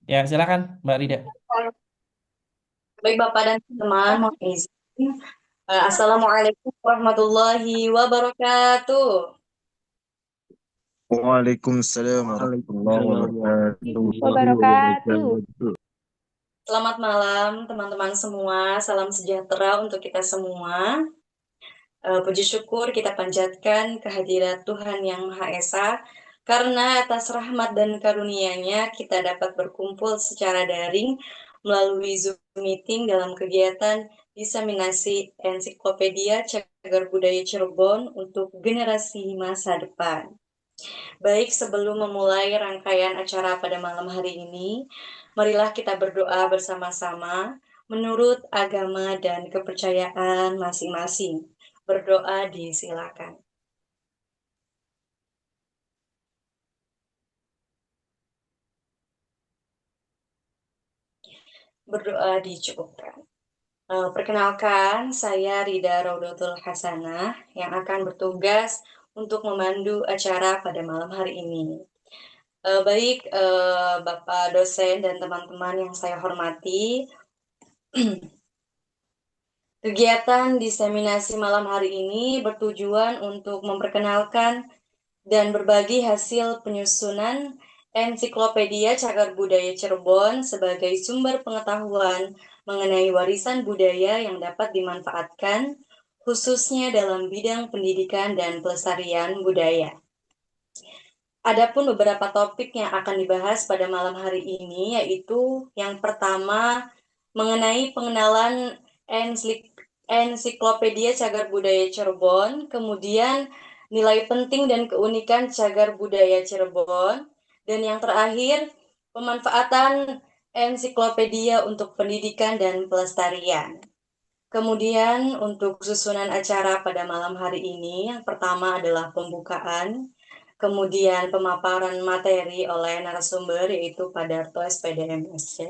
Ya, silakan Mbak Rida. Baik Bapak dan teman, mohon izin. Assalamualaikum warahmatullahi wabarakatuh. Waalaikumsalam warahmatullahi Waalaikumsalam warahmatullahi wabarakatuh. wabarakatuh. Selamat malam teman-teman semua, salam sejahtera untuk kita semua. Puji syukur kita panjatkan kehadirat Tuhan Yang Maha Esa, karena atas rahmat dan karunia-Nya kita dapat berkumpul secara daring melalui Zoom meeting dalam kegiatan diseminasi ensiklopedia Cagar Budaya Cirebon untuk generasi masa depan. Baik, sebelum memulai rangkaian acara pada malam hari ini, marilah kita berdoa bersama-sama menurut agama dan kepercayaan masing-masing. Berdoa disilakan. Berdoa dicukupkan. Perkenalkan, saya Rida Raudatul Hasanah yang akan bertugas untuk memandu acara pada malam hari ini. Baik, Bapak dosen dan teman-teman yang saya hormati, kegiatan diseminasi malam hari ini bertujuan untuk memperkenalkan dan berbagi hasil penyusunan ensiklopedia Cagar Budaya Cirebon sebagai sumber pengetahuan mengenai warisan budaya yang dapat dimanfaatkan, khususnya dalam bidang pendidikan dan pelestarian budaya. Adapun beberapa topik yang akan dibahas pada malam hari ini, yaitu yang pertama mengenai pengenalan ensiklopedia Cagar Budaya Cirebon, kemudian nilai penting dan keunikan Cagar Budaya Cirebon, dan yang terakhir pemanfaatan ensiklopedia untuk pendidikan dan pelestarian. Kemudian untuk susunan acara pada malam hari ini, yang pertama adalah pembukaan, kemudian pemaparan materi oleh narasumber yaitu Pak Darto SPD MSc,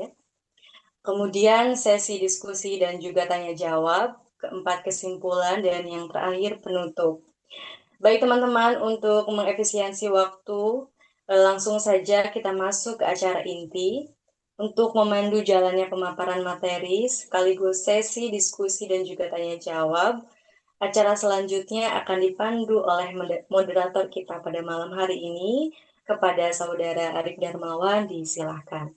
kemudian sesi diskusi dan juga tanya jawab, keempat kesimpulan, dan yang terakhir penutup. Baik teman-teman, untuk mengefisiensi waktu, langsung saja kita masuk ke acara inti. Untuk memandu jalannya pemaparan materi, sekaligus sesi diskusi dan juga tanya jawab, acara selanjutnya akan dipandu oleh moderator kita pada malam hari ini. Kepada Saudara Arif Darmawan, disilahkan.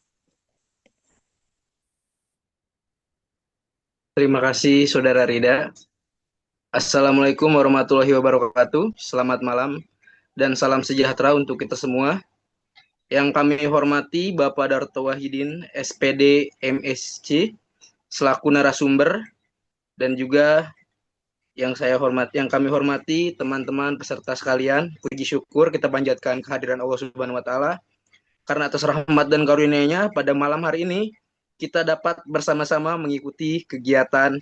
Terima kasih Saudara Rida. Assalamualaikum warahmatullahi wabarakatuh. Selamat malam dan salam sejahtera untuk kita semua. Yang kami hormati Bapak Darto Wahidin, SPD MSc, selaku narasumber, dan juga yang kami hormati teman-teman peserta sekalian. Puji syukur kita panjatkan kehadiran Allah Subhanahu wa taala karena atas rahmat dan karunia-Nya pada malam hari ini kita dapat bersama-sama mengikuti kegiatan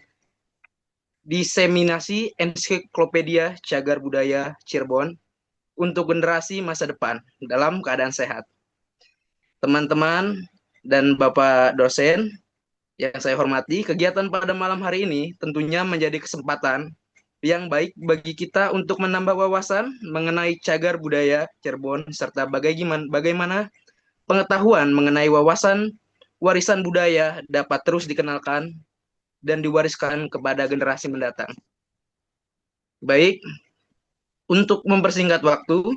diseminasi ensiklopedia Cagar Budaya Cirebon untuk generasi masa depan dalam keadaan sehat. Teman-teman dan Bapak dosen yang saya hormati, kegiatan pada malam hari ini tentunya menjadi kesempatan yang baik bagi kita untuk menambah wawasan mengenai cagar budaya Cirebon serta bagaimana pengetahuan mengenai wawasan warisan budaya dapat terus dikenalkan dan diwariskan kepada generasi mendatang. Baik, untuk mempersingkat waktu,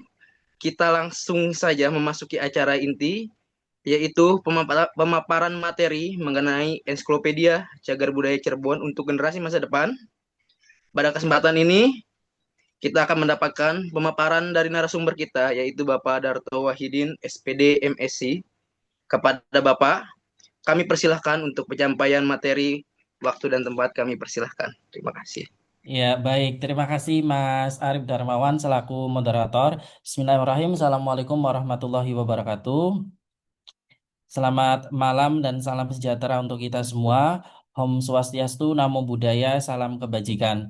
kita langsung saja memasuki acara inti, yaitu pemaparan materi mengenai ensiklopedia Cagar Budaya Cirebon untuk generasi masa depan. Pada kesempatan ini, kita akan mendapatkan pemaparan dari narasumber kita, yaitu Bapak Darto Wahidin, SPD MSc. Kepada Bapak, kami persilahkan untuk penyampaian materi, waktu dan tempat kami persilahkan. Terima kasih. Ya, baik. Terima kasih Mas Arif Darmawan selaku moderator. Bismillahirrahmanirrahim. Assalamualaikum warahmatullahi wabarakatuh. Selamat malam dan salam sejahtera untuk kita semua. Om Swastiastu, Namo Buddhaya, salam kebajikan.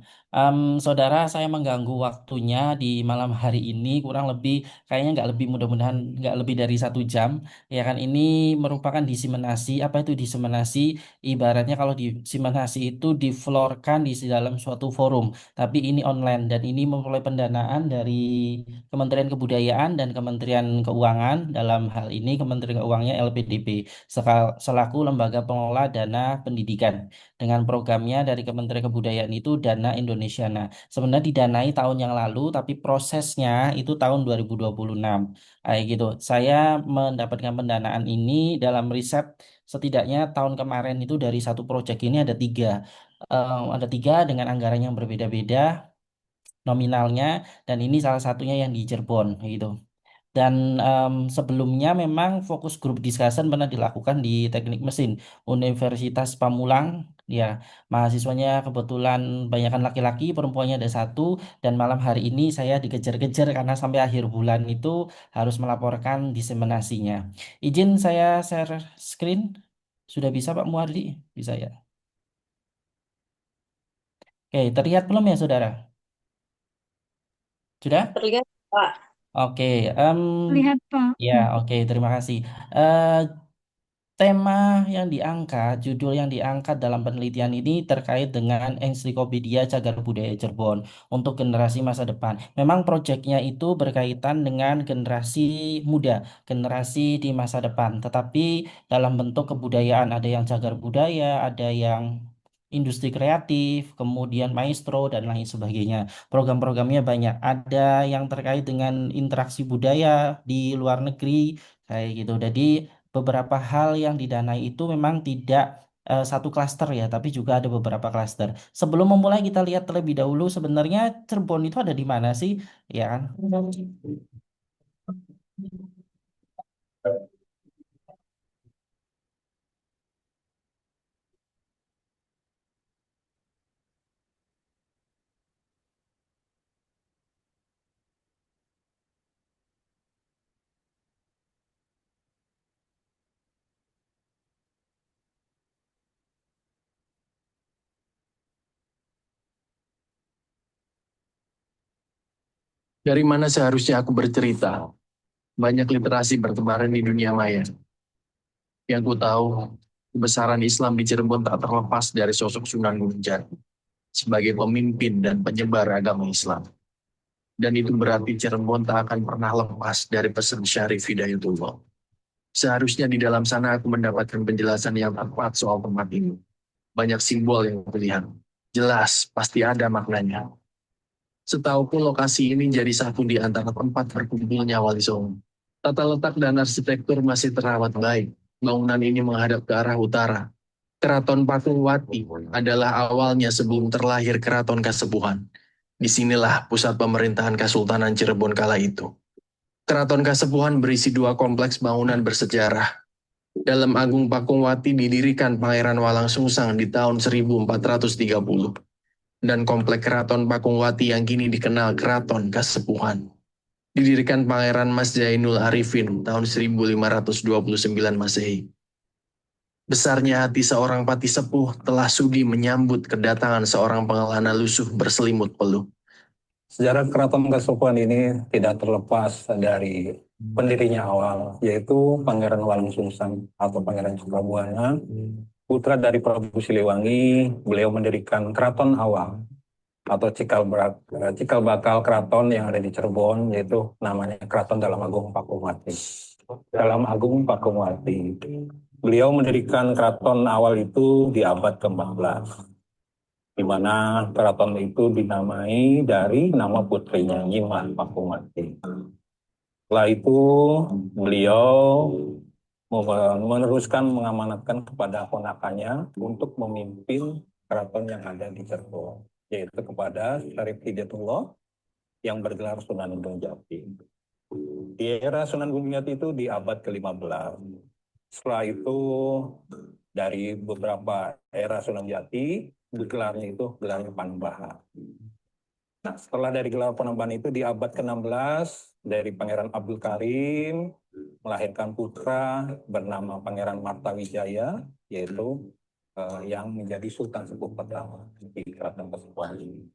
Saudara, saya mengganggu waktunya di malam hari ini kurang lebih kayaknya nggak lebih mudah-mudahan nggak lebih dari 1 jam. Ya kan ini merupakan diseminasi. Apa itu diseminasi? Ibaratnya kalau diseminasi itu diflorkan di dalam suatu forum. Tapi ini online dan ini memperoleh pendanaan dari Kementerian Kebudayaan dan Kementerian Keuangan. Dalam hal ini Kementerian Keuangannya LPDP selaku lembaga pengelola dana pendidikan dengan programnya dari Kementerian Kebudayaan itu Dana Indonesia. Nah, sebenarnya didanai tahun yang lalu, tapi prosesnya itu tahun 2026. Kayak gitu. Saya mendapatkan pendanaan ini dalam riset setidaknya tahun kemarin itu dari satu proyek ini ada tiga. Ada tiga dengan anggaran yang berbeda-beda nominalnya, dan ini salah satunya yang di Cirebon gitu. Dan sebelumnya memang fokus group discussion pernah dilakukan di Teknik Mesin Universitas Pamulang. Ya, mahasiswanya kebetulan banyakkan laki-laki, perempuannya ada satu. Dan malam hari ini saya dikejar-kejar karena sampai akhir bulan itu harus melaporkan diseminasinya. Izin saya share screen. Sudah bisa Pak Muardi? Bisa ya? Oke, terlihat belum ya saudara? Sudah? Terlihat, Pak. Oke, Lihat, Pak. ya, oke, terima kasih. Eh, Tema yang diangkat, judul yang diangkat dalam penelitian ini terkait dengan Ensiklopedia Cagar Budaya Cirebon untuk generasi masa depan. Memang proyeknya itu berkaitan dengan generasi muda, generasi di masa depan. Tetapi dalam bentuk kebudayaan, ada yang cagar budaya, ada yang industri kreatif, kemudian maestro, dan lain sebagainya. Program-programnya banyak. Ada yang terkait dengan interaksi budaya di luar negeri, kayak gitu. Jadi beberapa hal yang didanai itu memang tidak satu klaster ya, tapi juga ada beberapa klaster. Sebelum memulai kita lihat terlebih dahulu sebenarnya Cirebon itu ada di mana sih, ya kan? Dari mana seharusnya aku bercerita? Banyak literasi bertebaran di dunia maya. Yang ku tahu, kebesaran Islam di Cirebon tak terlepas dari sosok Sunan Gunung Jati sebagai pemimpin dan penyebar agama Islam. Dan itu berarti Cirebon tak akan pernah lepas dari pesan Syarif Hidayatullah. Seharusnya di dalam sana aku mendapatkan penjelasan yang tepat soal tempat ini. Banyak simbol yang terlihat. Jelas, pasti ada maknanya. Setauku lokasi ini jadi satu di antara tempat berkumpulnya Wali Songo. Tata letak dan arsitektur masih terawat baik. Bangunan ini menghadap ke arah utara. Keraton Patungwati adalah awalnya sebelum terlahir Keraton Kasepuhan. Disinilah pusat pemerintahan Kesultanan Cirebon kala itu. Keraton Kasepuhan berisi dua kompleks bangunan bersejarah. Dalam Agung Pakungwati didirikan Pangeran Walangsungsang di tahun 1430. Dan komplek Keraton Pakungwati yang kini dikenal Keraton Kasepuhan didirikan Pangeran Mas Zainul Arifin tahun 1529 Masehi. Besarnya hati seorang pati sepuh telah sudi menyambut kedatangan seorang pengelana lusuh berselimut peluh. Sejarah Keraton Kasepuhan ini tidak terlepas dari pendirinya awal, yaitu Pangeran Walangsungsang atau Pangeran Cakrabuana, putra dari Prabu Siliwangi. Beliau mendirikan keraton awal atau cikal bakal keraton yang ada di Cirebon, yaitu namanya Keraton Dalam Agung Pakungwati. Dalam Agung Pakungwati. Beliau mendirikan keraton awal itu di abad ke-14, di mana keraton itu dinamai dari nama putrinya, Nyimah Pakungwati. Setelah itu beliau meneruskan mengamanatkan kepada ponakannya untuk memimpin keraton yang ada di Cirebon, yaitu kepada Syarif Hidayatullah yang bergelar Sunan Gunung Jati. Di era Sunan Gunung Jati itu di abad ke-15. Setelah itu dari beberapa era Sunan Jati, gelarnya itu gelarnya Panembahan. Nah, setelah dari gelar Panembahan itu di abad ke-16 dari Pangeran Abdul Karim melahirkan putra bernama Pangeran Martawijaya, yaitu yang menjadi Sultan Sepuh pertama di Keraton Kasepuhan ini.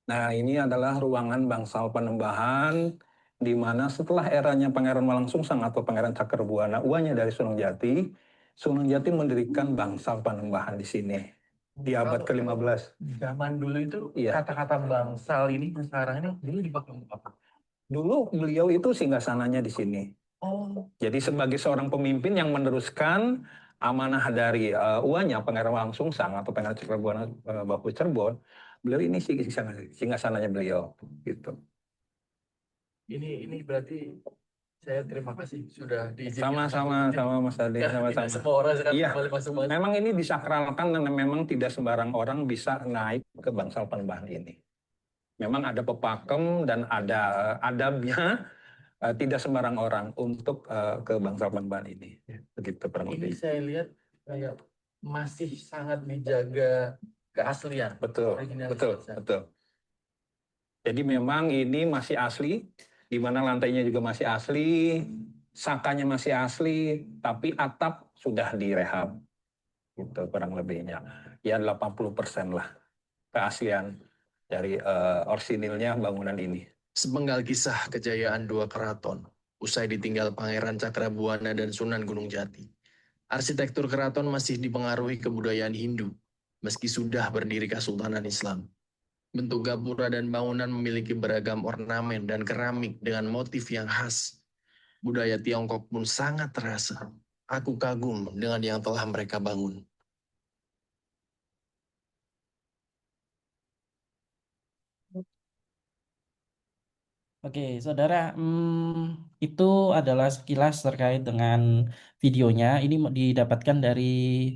Nah, ini adalah ruangan bangsal Panembahan, di mana setelah eranya Pangeran Walangsungsang atau Pangeran Cakrabuana, uanya dari Sunan Jati mendirikan bangsal Panembahan di sini di abad ke-15. Zaman dulu itu Iya. kata-kata bangsal ini sekarang ini dulu dipakai untuk apa? Dulu beliau itu singgasananya di sini. Oh, Jadi sebagai seorang pemimpin yang meneruskan amanah dari uanya Pangeran Walangsungsang atau Pangeran Cakrabuana Bapu Cerbon, beliau ini singgasananya beliau gitu. ini berarti saya terima kasih sudah diizinkan. Sama Mas Ade, Karena tidak sama-sama. semua orang sekarang Iya. boleh masuk. Memang ini disakralkan dan memang tidak sembarang orang bisa naik ke bangsal Panembahan ini. Memang ada pepakem dan ada adabnya, tidak sembarang orang untuk ke bangsal Panembahan ini. Begitu kurang Ini lebih. saya lihat kayak masih sangat dijaga keaslian. Betul, Originalitas. betul. Jadi memang ini masih asli, di mana lantainya juga masih asli, sakanya masih asli, tapi atap sudah direhab. Gitu kurang lebihnya. Ya 80% lah keaslian dari orsinilnya bangunan ini. Sepenggal kisah kejayaan dua keraton, usai ditinggal Pangeran Cakrabuana dan Sunan Gunung Jati. Arsitektur keraton masih dipengaruhi kebudayaan Hindu, meski sudah berdiri Kesultanan Islam. Bentuk gapura dan bangunan memiliki beragam ornamen dan keramik dengan motif yang khas. Budaya Tiongkok pun sangat terasa. Aku kagum dengan yang telah mereka bangun. Oke, saudara, itu adalah sekilas terkait dengan videonya. Ini didapatkan dari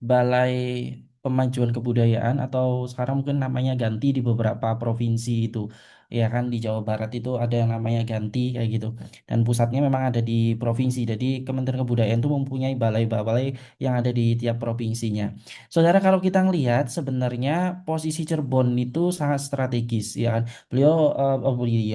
Balai Pemajuan Kebudayaan atau sekarang mungkin namanya ganti di beberapa provinsi itu. Ya kan di Jawa Barat itu ada yang namanya ganti kayak gitu. Dan pusatnya memang ada di provinsi. Jadi Kementerian Kebudayaan itu mempunyai balai-balai yang ada di tiap provinsinya. Saudara, kalau kita ngelihat sebenarnya posisi Cirebon itu sangat strategis ya kan. Beliau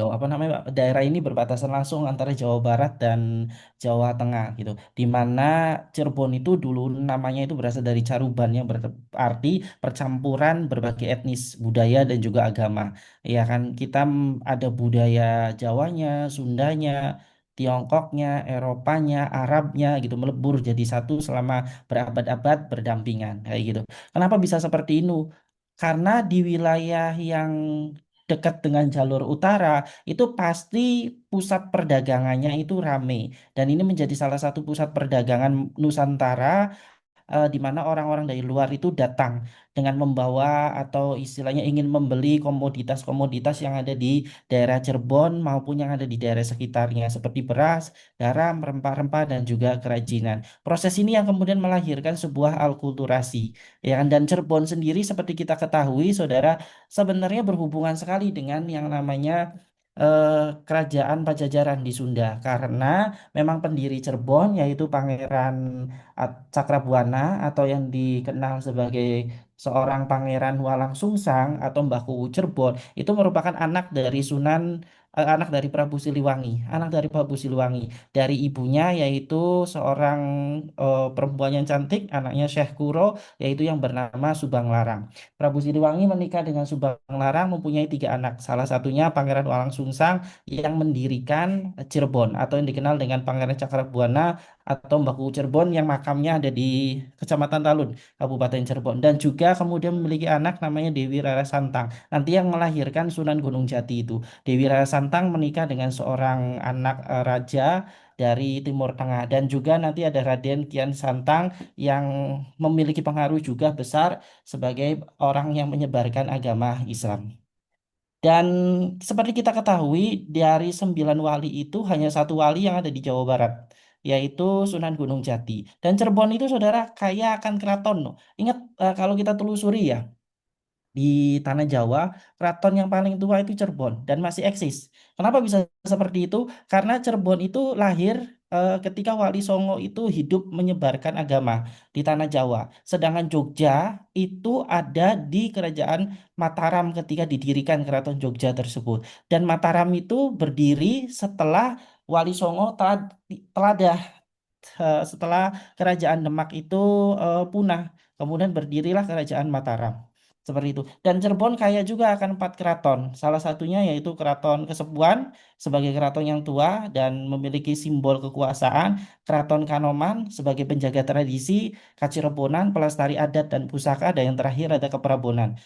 apa namanya Pak, daerah ini berbatasan langsung antara Jawa Barat dan Jawa Tengah gitu. Di mana Cirebon itu dulu namanya itu berasal dari Caruban yang berarti percampuran berbagai etnis, budaya dan juga agama. Ya kan kita ada budaya Jawanya, Sundanya, Tiongkoknya, Eropanya, Arabnya gitu melebur jadi satu selama berabad-abad berdampingan kayak gitu. Kenapa bisa seperti itu? Karena di wilayah yang dekat dengan jalur utara itu pasti pusat perdagangannya itu rame dan ini menjadi salah satu pusat perdagangan Nusantara, di mana orang-orang dari luar itu datang dengan membawa atau istilahnya ingin membeli komoditas-komoditas yang ada di daerah Cirebon maupun yang ada di daerah sekitarnya seperti beras, garam, rempah-rempah dan juga kerajinan. Proses ini yang kemudian melahirkan sebuah alkulturasi. Ya kan? Dan Cirebon sendiri seperti kita ketahui, saudara, sebenarnya berhubungan sekali dengan yang namanya kerajaan Pajajaran di Sunda karena memang pendiri Cirebon yaitu Pangeran Cakrabuana atau yang dikenal sebagai seorang Pangeran Walangsungsang atau Mbah Kuwu Cirebon itu merupakan anak dari Prabu Siliwangi, anak dari Prabu Siliwangi dari ibunya yaitu seorang perempuan yang cantik, anaknya Syekh Kuro yaitu yang bernama Subang Larang. Prabu Siliwangi menikah dengan Subang Larang mempunyai tiga anak, salah satunya Pangeran Walangsungsang yang mendirikan Cirebon atau yang dikenal dengan Pangeran Cakrabuana atau Mbah Cirebon yang makamnya ada di Kecamatan Talun, Kabupaten Cirebon dan juga kemudian memiliki anak namanya Dewi Rara Santang. Nanti yang melahirkan Sunan Gunung Jati itu. Dewi Rara Santang menikah dengan seorang anak raja dari Timur Tengah dan juga nanti ada Raden Kian Santang yang memiliki pengaruh juga besar sebagai orang yang menyebarkan agama Islam. Dan seperti kita ketahui, dari 9 wali itu hanya satu wali yang ada di Jawa Barat, yaitu Sunan Gunung Jati. Dan Cirebon itu saudara kaya akan keraton loh. Ingat kalau kita telusuri ya, di tanah Jawa, keraton yang paling tua itu Cirebon dan masih eksis. Kenapa bisa seperti itu? Karena Cirebon itu lahir ketika Wali Songo itu hidup menyebarkan agama di tanah Jawa. Sedangkan Jogja itu ada di Kerajaan Mataram ketika didirikan Keraton Jogja tersebut. Dan Mataram itu berdiri setelah Wali Songo teladah setelah Kerajaan Demak itu punah. Kemudian berdirilah Kerajaan Mataram. Seperti itu. Dan Cirebon kaya juga akan 4 keraton. Salah satunya yaitu Keraton Kasepuhan sebagai keraton yang tua dan memiliki simbol kekuasaan, Keraton Kanoman sebagai penjaga tradisi, Kacirebonan pelestari adat dan pusaka, dan yang terakhir ada Keprabonan.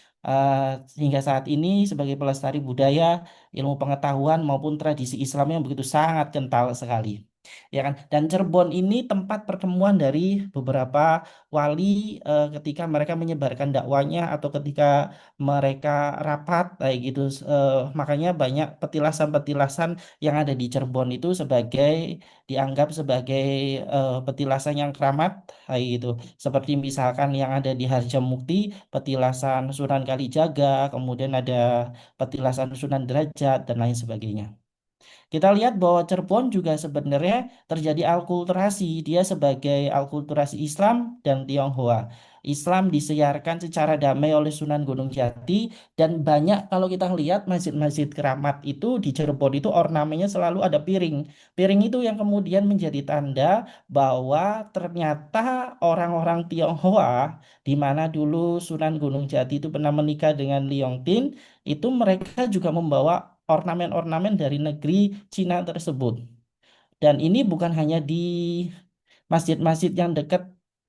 Hingga saat ini sebagai pelestari budaya, ilmu pengetahuan maupun tradisi Islam yang begitu sangat kental sekali. Ya kan? Dan Cirebon ini tempat pertemuan dari beberapa wali ketika mereka menyebarkan dakwanya atau ketika mereka rapat kayak gitu. Makanya banyak petilasan-petilasan yang ada di Cirebon itu dianggap sebagai petilasan yang keramat kayak gitu. Seperti misalkan yang ada di Harjamukti, petilasan Sunan Kalijaga, kemudian ada petilasan Sunan Derajat dan lain sebagainya. Kita lihat bahwa Cirebon juga sebenarnya terjadi alkulturasi. Dia sebagai alkulturasi Islam dan Tionghoa. Islam disiarkan secara damai oleh Sunan Gunung Jati, dan banyak kalau kita lihat masjid-masjid keramat itu di Cirebon itu ornamennya selalu ada piring. Piring itu yang kemudian menjadi tanda bahwa ternyata orang-orang Tionghoa, di mana dulu Sunan Gunung Jati itu pernah menikah dengan Liongtin, itu mereka juga membawa ornamen-ornamen dari negeri Cina tersebut. Dan ini bukan hanya di masjid-masjid yang dekat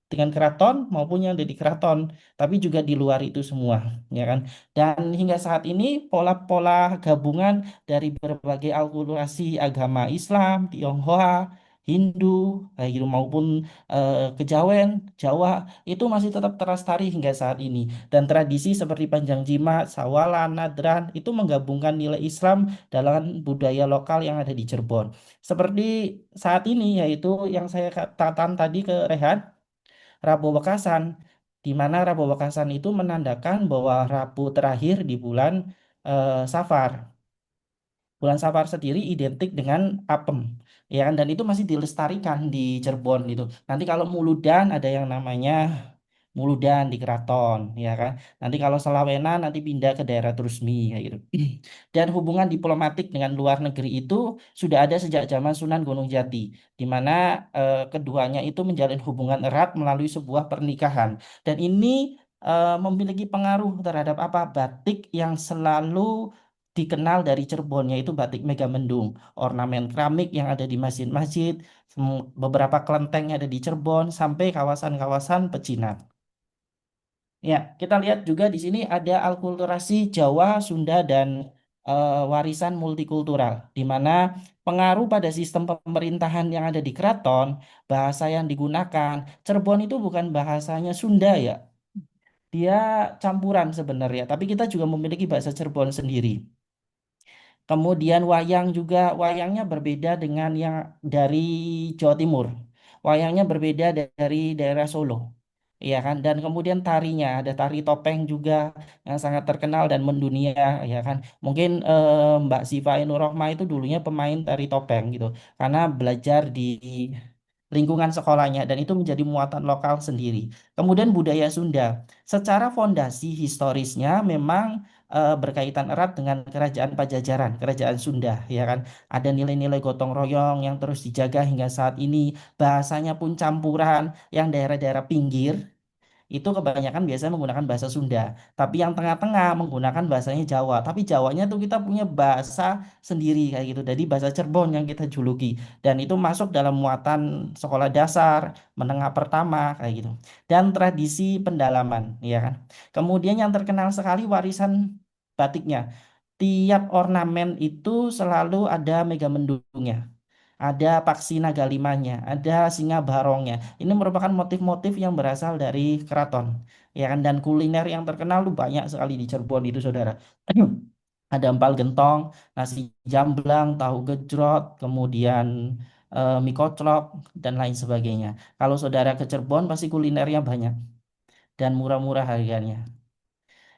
dengan keraton maupun yang ada di keraton, tapi juga di luar itu semua, ya kan? Dan hingga saat ini pola-pola gabungan dari berbagai akulturasi agama Islam, Tionghoa, Hindu, kayak gitu maupun Kejawen, Jawa itu masih tetap terlestari hingga saat ini. Dan tradisi seperti Panjang Jimat, Sawalan, Nadran itu menggabungkan nilai Islam dalam budaya lokal yang ada di Cirebon. Seperti saat ini yaitu yang saya katakan tadi ke Rehan, Rabu Wekasan, di mana Rabu Wekasan itu menandakan bahwa Rabu terakhir di bulan Safar. Bulan Safar sendiri identik dengan apem, ya kan? Dan itu masih dilestarikan di Cirebon itu. Nanti kalau Muludan ada yang namanya Muludan di Keraton, ya kan? Nanti kalau Selawenan nanti pindah ke daerah Trusmi, kayak gitu. Dan hubungan diplomatik dengan luar negeri itu sudah ada sejak zaman Sunan Gunung Jati, di mana keduanya itu menjalin hubungan erat melalui sebuah pernikahan. Dan ini memiliki pengaruh terhadap apa? Batik yang selalu dikenal dari Cirebon, yaitu batik Megamendung, ornamen keramik yang ada di masjid-masjid, beberapa kelenteng yang ada di Cirebon, sampai kawasan-kawasan pecinan. Ya, kita lihat juga di sini ada alkulturasi Jawa, Sunda, dan warisan multikultural, di mana pengaruh pada sistem pemerintahan yang ada di keraton, bahasa yang digunakan, Cirebon itu bukan bahasanya Sunda ya, dia campuran sebenarnya, tapi kita juga memiliki bahasa Cirebon sendiri. Kemudian wayang juga, wayangnya berbeda dengan yang dari Jawa Timur. Wayangnya berbeda dari daerah Solo. Iya kan? Dan kemudian tarinya, ada tari topeng juga yang sangat terkenal dan mendunia, ya kan? Mungkin Mbak Siva Ainur Rohmah itu dulunya pemain tari topeng gitu. Karena belajar di lingkungan sekolahnya dan itu menjadi muatan lokal sendiri. Kemudian budaya Sunda, secara fondasi historisnya memang berkaitan erat dengan Kerajaan Pajajaran, Kerajaan Sunda, ya kan? Ada nilai-nilai gotong royong yang terus dijaga hingga saat ini. Bahasanya pun campuran, yang daerah-daerah pinggir itu kebanyakan biasanya menggunakan bahasa Sunda. Tapi yang tengah-tengah menggunakan bahasanya Jawa. Tapi Jawanya tuh kita punya bahasa sendiri kayak gitu. Jadi bahasa Cirebon yang kita juluki. Dan itu masuk dalam muatan sekolah dasar, menengah pertama kayak gitu. Dan tradisi pendalaman, ya kan. Kemudian yang terkenal sekali warisan batiknya. Tiap ornamen itu selalu ada megamendungnya, ada paksi naga limanya, ada singa barongnya. Ini merupakan motif-motif yang berasal dari keraton. Ya kan, dan kuliner yang terkenal tuh banyak sekali di Cirebon itu, Saudara. Ada empal gentong, nasi jamblang, tahu gejrot, kemudian mie koclok dan lain sebagainya. Kalau Saudara ke Cirebon pasti kulinernya banyak dan murah-murah harganya.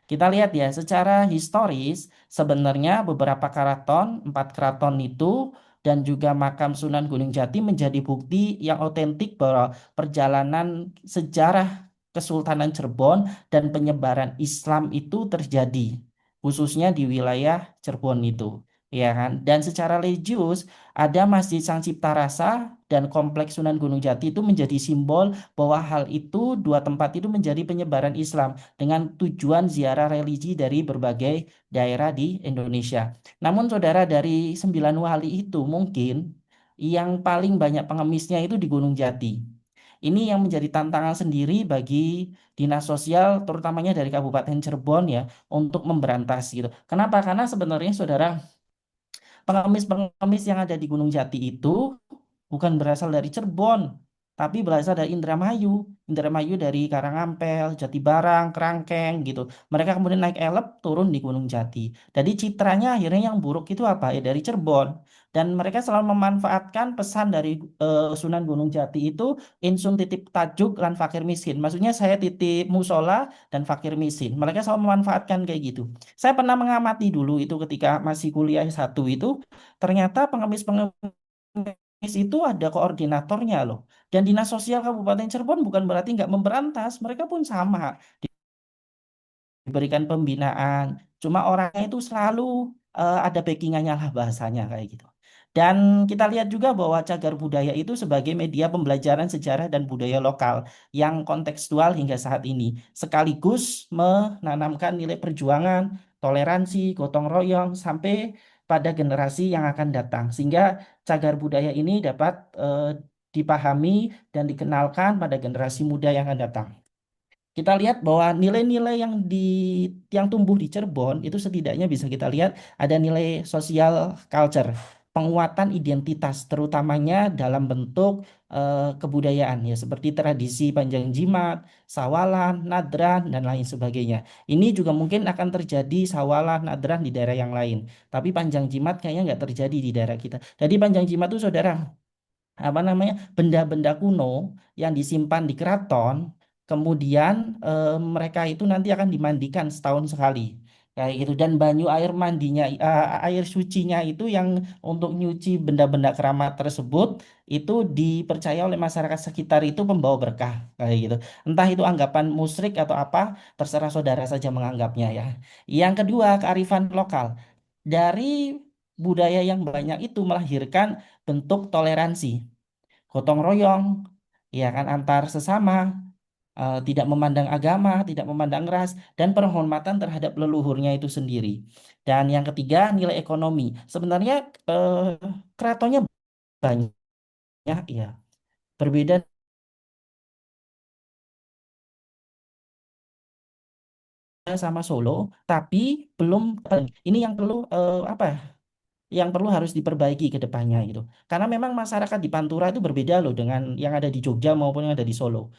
Kita lihat ya, secara historis sebenarnya beberapa keraton, 4 keraton itu dan juga makam Sunan Gunung Jati menjadi bukti yang otentik bahwa perjalanan sejarah Kesultanan Cirebon dan penyebaran Islam itu terjadi, khususnya di wilayah Cirebon itu. ya kan? Dan secara religius ada Masjid Sang Cipta Rasa dan Kompleks Sunan Gunung Jati itu menjadi simbol bahwa hal itu dua tempat itu menjadi penyebaran Islam dengan tujuan ziarah religi dari berbagai daerah di Indonesia. Namun saudara, dari 9 wali itu mungkin yang paling banyak pengemisnya itu di Gunung Jati. Ini yang menjadi tantangan sendiri bagi dinas sosial terutamanya dari Kabupaten Cirebon ya untuk memberantas gitu. Kenapa? Karena sebenarnya saudara, pengemis-pengemis yang ada di Gunung Jati itu bukan berasal dari Cirebon, tapi berasal dari Indramayu. Indramayu dari Karangampel, Jatibarang, Kerangkeng gitu. Mereka kemudian naik elep turun di Gunung Jati. Jadi citranya akhirnya yang buruk itu apa? Ya dari Cirebon. Dan mereka selalu memanfaatkan pesan dari Sunan Gunung Jati itu insun titip tajuk lan fakir miskin. Maksudnya saya titip musola dan fakir miskin. Mereka selalu memanfaatkan kayak gitu. Saya pernah mengamati dulu itu ketika masih kuliah S1 itu, ternyata pengemis itu ada koordinatornya loh. Dan Dinas Sosial Kabupaten Cirebon bukan berarti nggak memberantas, mereka pun sama diberikan pembinaan. Cuma orangnya itu selalu ada backingannya lah bahasanya kayak gitu. Dan kita lihat juga bahwa cagar budaya itu sebagai media pembelajaran sejarah dan budaya lokal yang kontekstual hingga saat ini, sekaligus menanamkan nilai perjuangan, toleransi, gotong royong sampai pada generasi yang akan datang, sehingga cagar budaya ini dapat dipahami dan dikenalkan pada generasi muda yang akan datang. Kita lihat bahwa nilai-nilai yang tumbuh di Cirebon itu setidaknya bisa kita lihat ada nilai sosial culture, penguatan identitas terutamanya dalam bentuk kebudayaan ya seperti tradisi Panjang Jimat, Sawalan, Nadran dan lain sebagainya. Ini juga mungkin akan terjadi Sawalan, Nadran di daerah yang lain, tapi Panjang Jimat kayaknya nggak terjadi di daerah kita. Jadi Panjang Jimat itu saudara apa namanya benda-benda kuno yang disimpan di keraton, kemudian mereka itu nanti akan dimandikan setahun sekali kayak gitu, dan banyu air mandinya air sucinya itu yang untuk nyuci benda-benda keramat tersebut itu dipercaya oleh masyarakat sekitar itu pembawa berkah kayak gitu. Entah itu anggapan musyrik atau apa, terserah saudara saja menganggapnya ya. Yang kedua, kearifan lokal dari budaya yang banyak itu melahirkan bentuk toleransi, gotong royong, ya kan antar sesama, tidak memandang agama, tidak memandang ras, dan penghormatan terhadap leluhurnya itu sendiri. Dan yang ketiga, nilai ekonomi. Sebenarnya eh, keratonnya banyak, ya, berbeda sama Solo, tapi belum. Ini yang perlu apa? Yang perlu harus diperbaiki ke depannya itu. Karena memang masyarakat di Pantura itu berbeda loh dengan yang ada di Jogja maupun yang ada di Solo.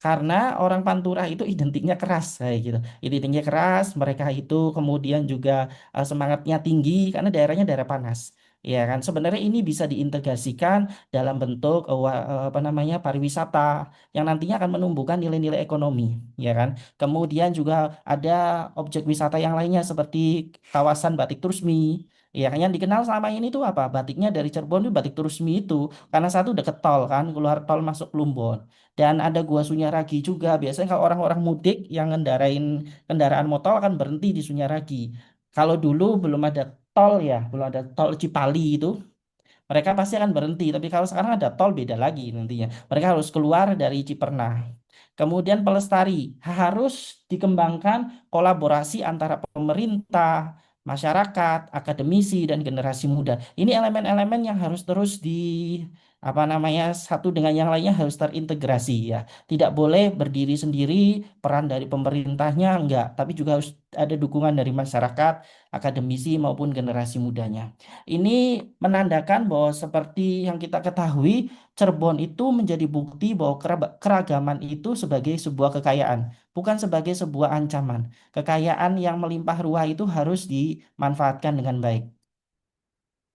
Karena orang Pantura itu identiknya keras kayak gitu. Identiknya keras, mereka itu kemudian juga semangatnya tinggi karena daerahnya daerah panas. Ya kan, sebenarnya ini bisa diintegrasikan dalam bentuk apa namanya pariwisata yang nantinya akan menumbuhkan nilai-nilai ekonomi, ya kan. Kemudian juga ada objek wisata yang lainnya seperti kawasan Batik Trusmi. Ya kan yang dikenal selama ini tuh apa? Batiknya dari Cirebon itu Batik Trusmi itu karena satu deket tol kan, keluar tol masuk Plumbon. Dan ada Gua Sunyaragi juga. Biasanya kalau orang-orang mudik yang ngendarain kendaraan motor akan berhenti di Sunyaragi. Kalau dulu belum ada tol ya, belum ada tol Cipali itu, mereka pasti akan berhenti. Tapi kalau sekarang ada tol beda lagi nantinya. Mereka harus keluar dari Cipernah. Kemudian pelestari harus dikembangkan kolaborasi antara pemerintah, masyarakat, akademisi dan generasi muda. Ini elemen-elemen yang harus terus di apa namanya satu dengan yang lainnya harus terintegrasi ya. Tidak boleh berdiri sendiri, peran dari pemerintahnya enggak, tapi juga harus ada dukungan dari masyarakat, akademisi maupun generasi mudanya. Ini menandakan bahwa seperti yang kita ketahui, Cirebon itu menjadi bukti bahwa keragaman itu sebagai sebuah kekayaan, bukan sebagai sebuah ancaman. Kekayaan yang melimpah ruah itu harus dimanfaatkan dengan baik.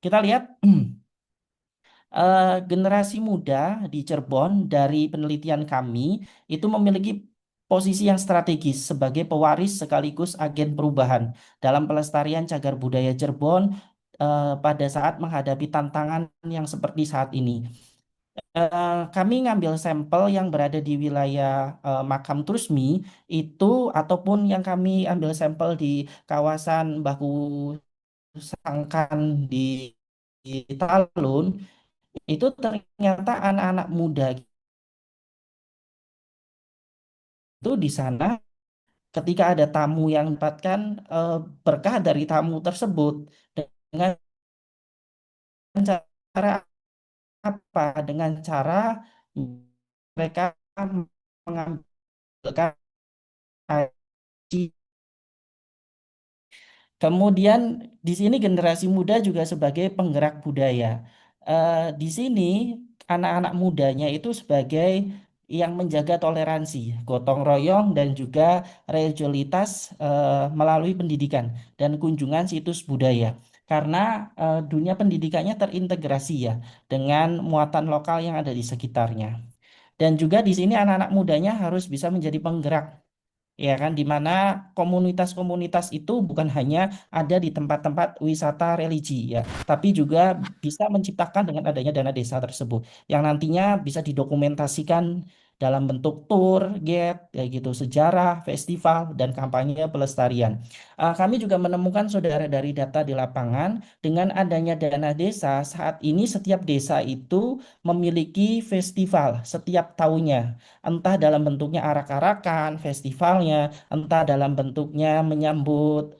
Kita lihat generasi muda di Cirebon dari penelitian kami itu memiliki posisi yang strategis sebagai pewaris sekaligus agen perubahan dalam pelestarian cagar budaya Cirebon pada saat menghadapi tantangan yang seperti saat ini. Kami ngambil sampel yang berada di wilayah Makam Trusmi itu ataupun yang kami ambil sampel di kawasan Baku sangkan di Talun, itu ternyata anak-anak muda itu di sana ketika ada tamu yang mendapatkan eh, berkah dari tamu tersebut dengan cara apa? Dengan cara mereka mengambilkan haji. Kemudian di sini generasi muda juga sebagai penggerak budaya. Di sini anak-anak mudanya itu sebagai yang menjaga toleransi, gotong royong dan juga religiolitas melalui pendidikan dan kunjungan situs budaya. Karena dunia pendidikannya terintegrasi ya dengan muatan lokal yang ada di sekitarnya. Dan juga di sini anak-anak mudanya harus bisa menjadi penggerak, ya kan, di mana komunitas-komunitas itu bukan hanya ada di tempat-tempat wisata religi ya, tapi juga bisa menciptakan dengan adanya dana desa tersebut yang nantinya bisa didokumentasikan dalam bentuk tour, guide, kayak gitu, sejarah, festival, dan kampanye pelestarian. Kami juga menemukan saudara dari data di lapangan dengan adanya dana desa saat ini setiap desa itu memiliki festival setiap tahunnya, entah dalam bentuknya arak-arakan festivalnya, entah dalam bentuknya menyambut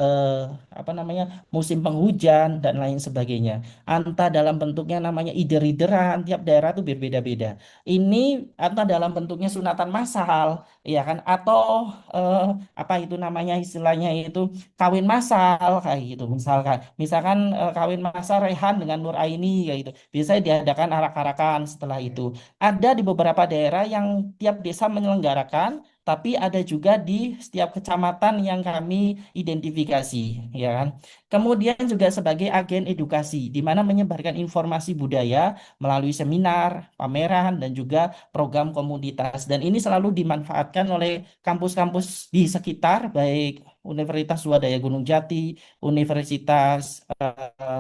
apa namanya musim penghujan dan lain sebagainya, entah dalam bentuknya namanya ider-ideran, tiap daerah itu berbeda-beda. Ini entah dalam bentuknya sunatan massal, ya kan, atau eh, apa itu namanya istilahnya itu kawin massal kayak gitu. Misalkan kawin massal Rehan dengan Nur Aini kayak gitu. Biasanya diadakan arak-arakan setelah itu. Ada di beberapa daerah yang tiap desa menyelenggarakan, tapi ada juga di setiap kecamatan yang kami identifikasi, ya kan. Kemudian juga sebagai agen edukasi, di mana menyebarkan informasi budaya melalui seminar, pameran, dan juga program komunitas. Dan ini selalu dimanfaatkan oleh kampus-kampus di sekitar, baik Universitas Swadaya Gunung Jati, Universitas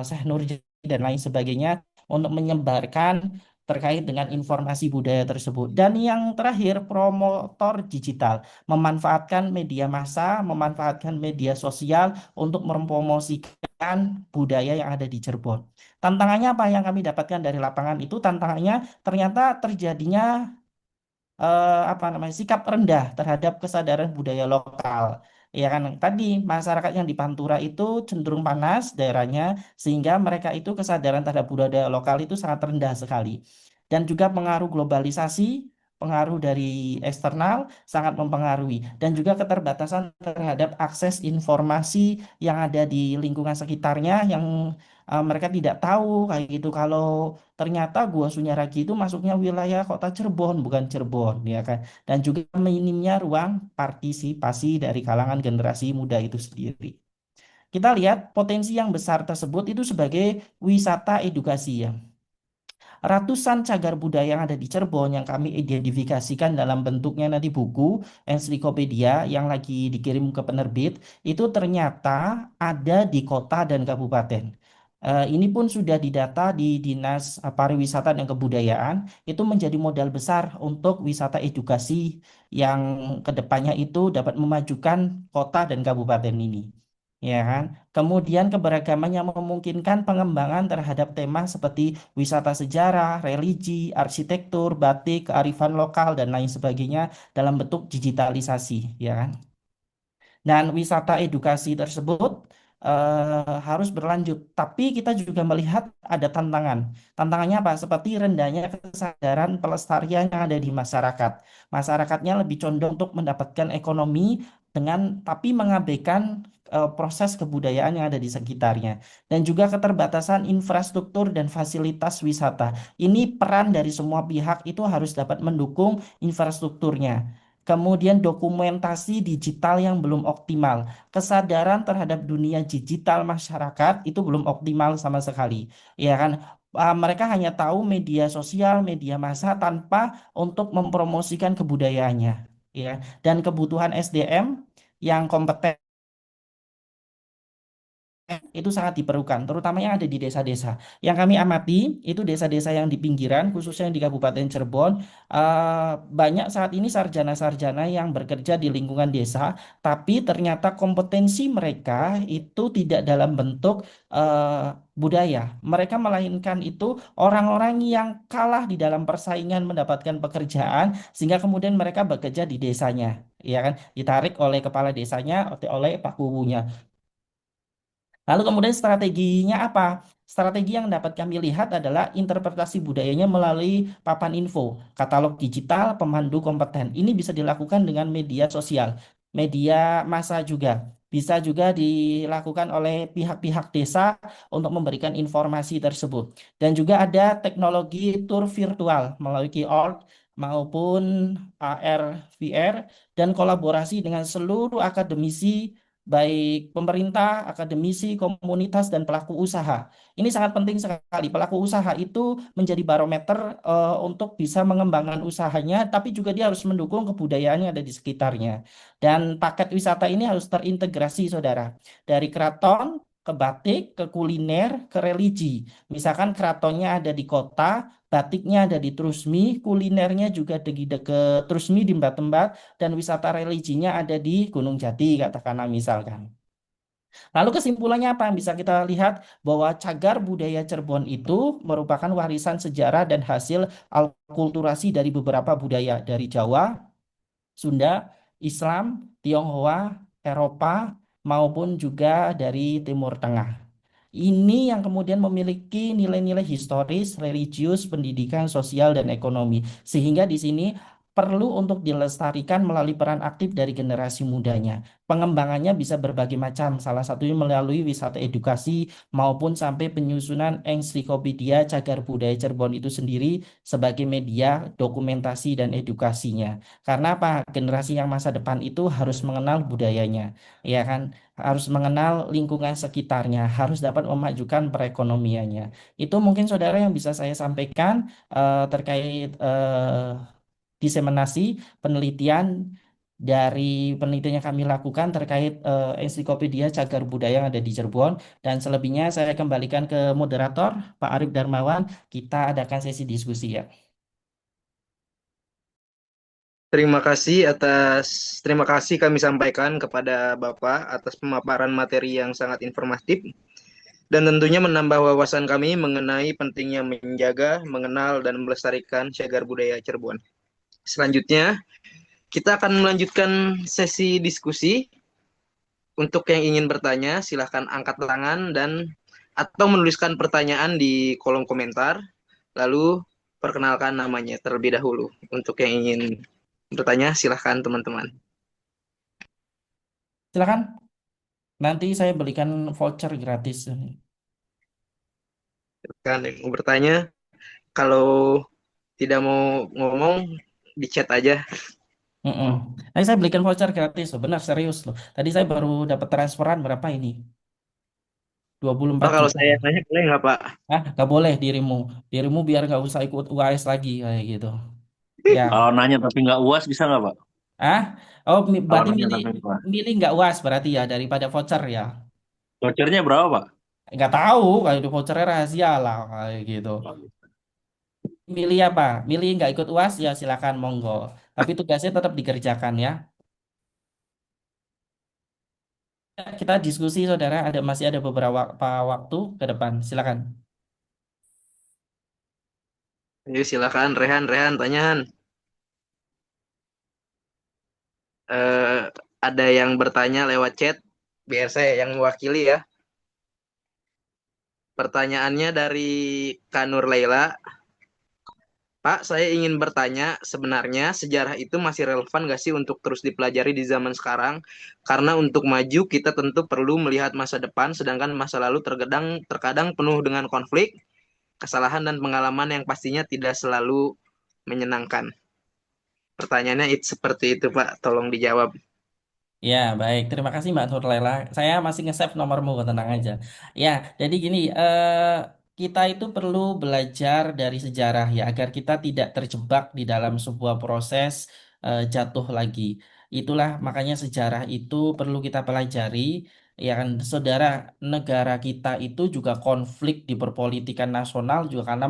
Syekh Nurjati, dan lain sebagainya, untuk menyebarkan terkait dengan informasi budaya tersebut. Dan yang terakhir, promotor digital, memanfaatkan media massa, memanfaatkan media sosial untuk mempromosikan budaya yang ada di Cirebon. Tantangannya apa yang kami dapatkan dari lapangan itu? Tantangannya ternyata terjadinya apa namanya sikap rendah terhadap kesadaran budaya lokal. Ya kan, tadi masyarakat yang di Pantura itu cenderung panas daerahnya, sehingga mereka itu kesadaran terhadap budaya lokal itu sangat rendah sekali. Dan juga pengaruh globalisasi, pengaruh dari eksternal sangat mempengaruhi, dan juga keterbatasan terhadap akses informasi yang ada di lingkungan sekitarnya, yang mereka tidak tahu kayak gitu kalau ternyata Gua Sunyaragi itu masuknya wilayah kota Cirebon, bukan Cirebon, ya kan. Dan juga minimnya ruang partisipasi dari kalangan generasi muda itu sendiri. Kita lihat potensi yang besar tersebut itu sebagai wisata edukasi ya. Ratusan cagar budaya yang ada di Cirebon yang kami identifikasikan dalam bentuknya nanti buku, ensiklopedia yang lagi dikirim ke penerbit, itu ternyata ada di kota dan kabupaten. Ini pun sudah didata di Dinas Pariwisata dan Kebudayaan, itu menjadi modal besar untuk wisata edukasi yang kedepannya itu dapat memajukan kota dan kabupaten ini. Ya kan? Kemudian keberagaman yang memungkinkan pengembangan terhadap tema seperti wisata sejarah, religi, arsitektur, batik, kearifan lokal, dan lain sebagainya dalam bentuk digitalisasi, ya kan? Dan wisata edukasi tersebut harus berlanjut. Tapi kita juga melihat ada tantangan. Tantangannya apa? Seperti rendahnya kesadaran pelestarian yang ada di masyarakat. Masyarakatnya lebih condong untuk mendapatkan ekonomi dengan tapi mengabaikan proses kebudayaan yang ada di sekitarnya. Dan juga keterbatasan infrastruktur dan fasilitas wisata. Ini peran dari semua pihak itu harus dapat mendukung infrastrukturnya. Kemudian dokumentasi digital yang belum optimal. Kesadaran terhadap dunia digital masyarakat itu belum optimal sama sekali. Ya kan? Mereka hanya tahu media sosial, media massa tanpa untuk mempromosikan kebudayaannya. Ya. Dan kebutuhan SDM yang kompeten itu sangat diperlukan, terutama yang ada di desa-desa. Yang kami amati itu desa-desa yang di pinggiran, khususnya yang di Kabupaten Cirebon, banyak saat ini sarjana-sarjana yang bekerja di lingkungan desa, tapi ternyata kompetensi mereka itu tidak dalam bentuk budaya. Mereka melainkan itu orang-orang yang kalah di dalam persaingan mendapatkan pekerjaan, sehingga kemudian mereka bekerja di desanya, ya kan, ditarik oleh kepala desanya, oleh Pak Kubunya. Lalu kemudian strateginya apa? Strategi yang dapat kami lihat adalah interpretasi budayanya melalui papan info, katalog digital, pemandu kompeten. Ini bisa dilakukan dengan media sosial, media massa juga. Bisa juga dilakukan oleh pihak-pihak desa untuk memberikan informasi tersebut. Dan juga ada teknologi tour virtual melalui QR maupun AR, VR, dan kolaborasi dengan seluruh akademisi baik pemerintah, akademisi, komunitas, dan pelaku usaha. Ini sangat penting sekali. Pelaku usaha itu menjadi barometer untuk bisa mengembangkan usahanya, tapi juga dia harus mendukung kebudayaan yang ada di sekitarnya. Dan paket wisata ini harus terintegrasi, saudara. Dari keraton, ke batik, ke kuliner, ke religi. Misalkan keratonnya ada di kota, batiknya ada di Trusmi, kulinernya juga di deket Trusmi di tempat dan wisata religinya ada di Gunung Jati, katakanlah misalkan. Lalu kesimpulannya apa yang bisa kita lihat? Bahwa cagar budaya Cirebon itu merupakan warisan sejarah dan hasil alkulturasi dari beberapa budaya dari Jawa, Sunda, Islam, Tionghoa, Eropa, maupun juga dari Timur Tengah. Ini yang kemudian memiliki nilai-nilai historis, religius, pendidikan, sosial, dan ekonomi. Sehingga di sini perlu untuk dilestarikan melalui peran aktif dari generasi mudanya. Pengembangannya bisa berbagai macam, salah satunya melalui wisata edukasi maupun sampai penyusunan ensiklopedia cagar budaya Cirebon itu sendiri sebagai media dokumentasi dan edukasinya. Karena apa? Generasi yang masa depan itu harus mengenal budayanya, ya kan? Harus mengenal lingkungan sekitarnya, harus dapat memajukan perekonomiannya. Itu mungkin saudara yang bisa saya sampaikan terkait diseminasi penelitian dari penelitian yang kami lakukan terkait ensiklopedia cagar budaya yang ada di Cirebon. Dan selebihnya saya kembalikan ke moderator, Pak Arif Darmawan. Kita adakan sesi diskusi ya. Terima kasih kami sampaikan kepada Bapak atas pemaparan materi yang sangat informatif dan tentunya menambah wawasan kami mengenai pentingnya menjaga, mengenal dan melestarikan cagar budaya Cirebon. Selanjutnya, kita akan melanjutkan sesi diskusi. Untuk yang ingin bertanya, silahkan angkat tangan dan atau menuliskan pertanyaan di kolom komentar, lalu perkenalkan namanya terlebih dahulu. Untuk yang ingin bertanya, silahkan teman-teman. Silakan. Nanti saya belikan voucher gratis. Silahkan yang mau bertanya. Kalau tidak mau ngomong, di chat aja. Nanti saya belikan voucher gratis loh, benar serius loh. Tadi saya baru dapat transferan berapa ini? 24 Pak, kalau juta. saya nanya boleh nggak Pak? Ah, nggak boleh dirimu. Dirimu biar nggak usah ikut UAS lagi kayak gitu. Ya. Kalau nanya tapi nggak UAS bisa nggak Pak? Ah, oh Kalau berarti nanya milih tapi nggak. milih nggak UAS berarti ya daripada voucher ya. Vouchernya berapa Pak? Nggak tahu kalau itu vouchernya rahasia lah kayak gitu. Milih apa? Milih nggak ikut UAS ya silakan monggo. Tapi tugasnya tetap dikerjakan ya. Kita diskusi saudara, masih ada beberapa waktu ke depan. Silakan. Ayo silakan Rehan tanyahan. Ada yang bertanya lewat chat, biar saya yang mewakili ya. Pertanyaannya dari Kanur Laila. Pak, saya ingin bertanya, sebenarnya sejarah itu masih relevan nggak sih untuk terus dipelajari di zaman sekarang? Karena untuk maju kita tentu perlu melihat masa depan, sedangkan masa lalu terkadang penuh dengan konflik, kesalahan dan pengalaman yang pastinya tidak selalu menyenangkan. Pertanyaannya seperti itu, Pak. Tolong dijawab. Ya, baik. Terima kasih Mbak Nurlela. Saya masih nge-save nomormu, tenang aja. Ya, jadi gini, kita itu perlu belajar dari sejarah ya, agar kita tidak terjebak di dalam sebuah proses jatuh lagi. Itulah makanya sejarah itu perlu kita pelajari Ya kan, saudara, negara kita itu juga konflik di perpolitikan nasional juga karena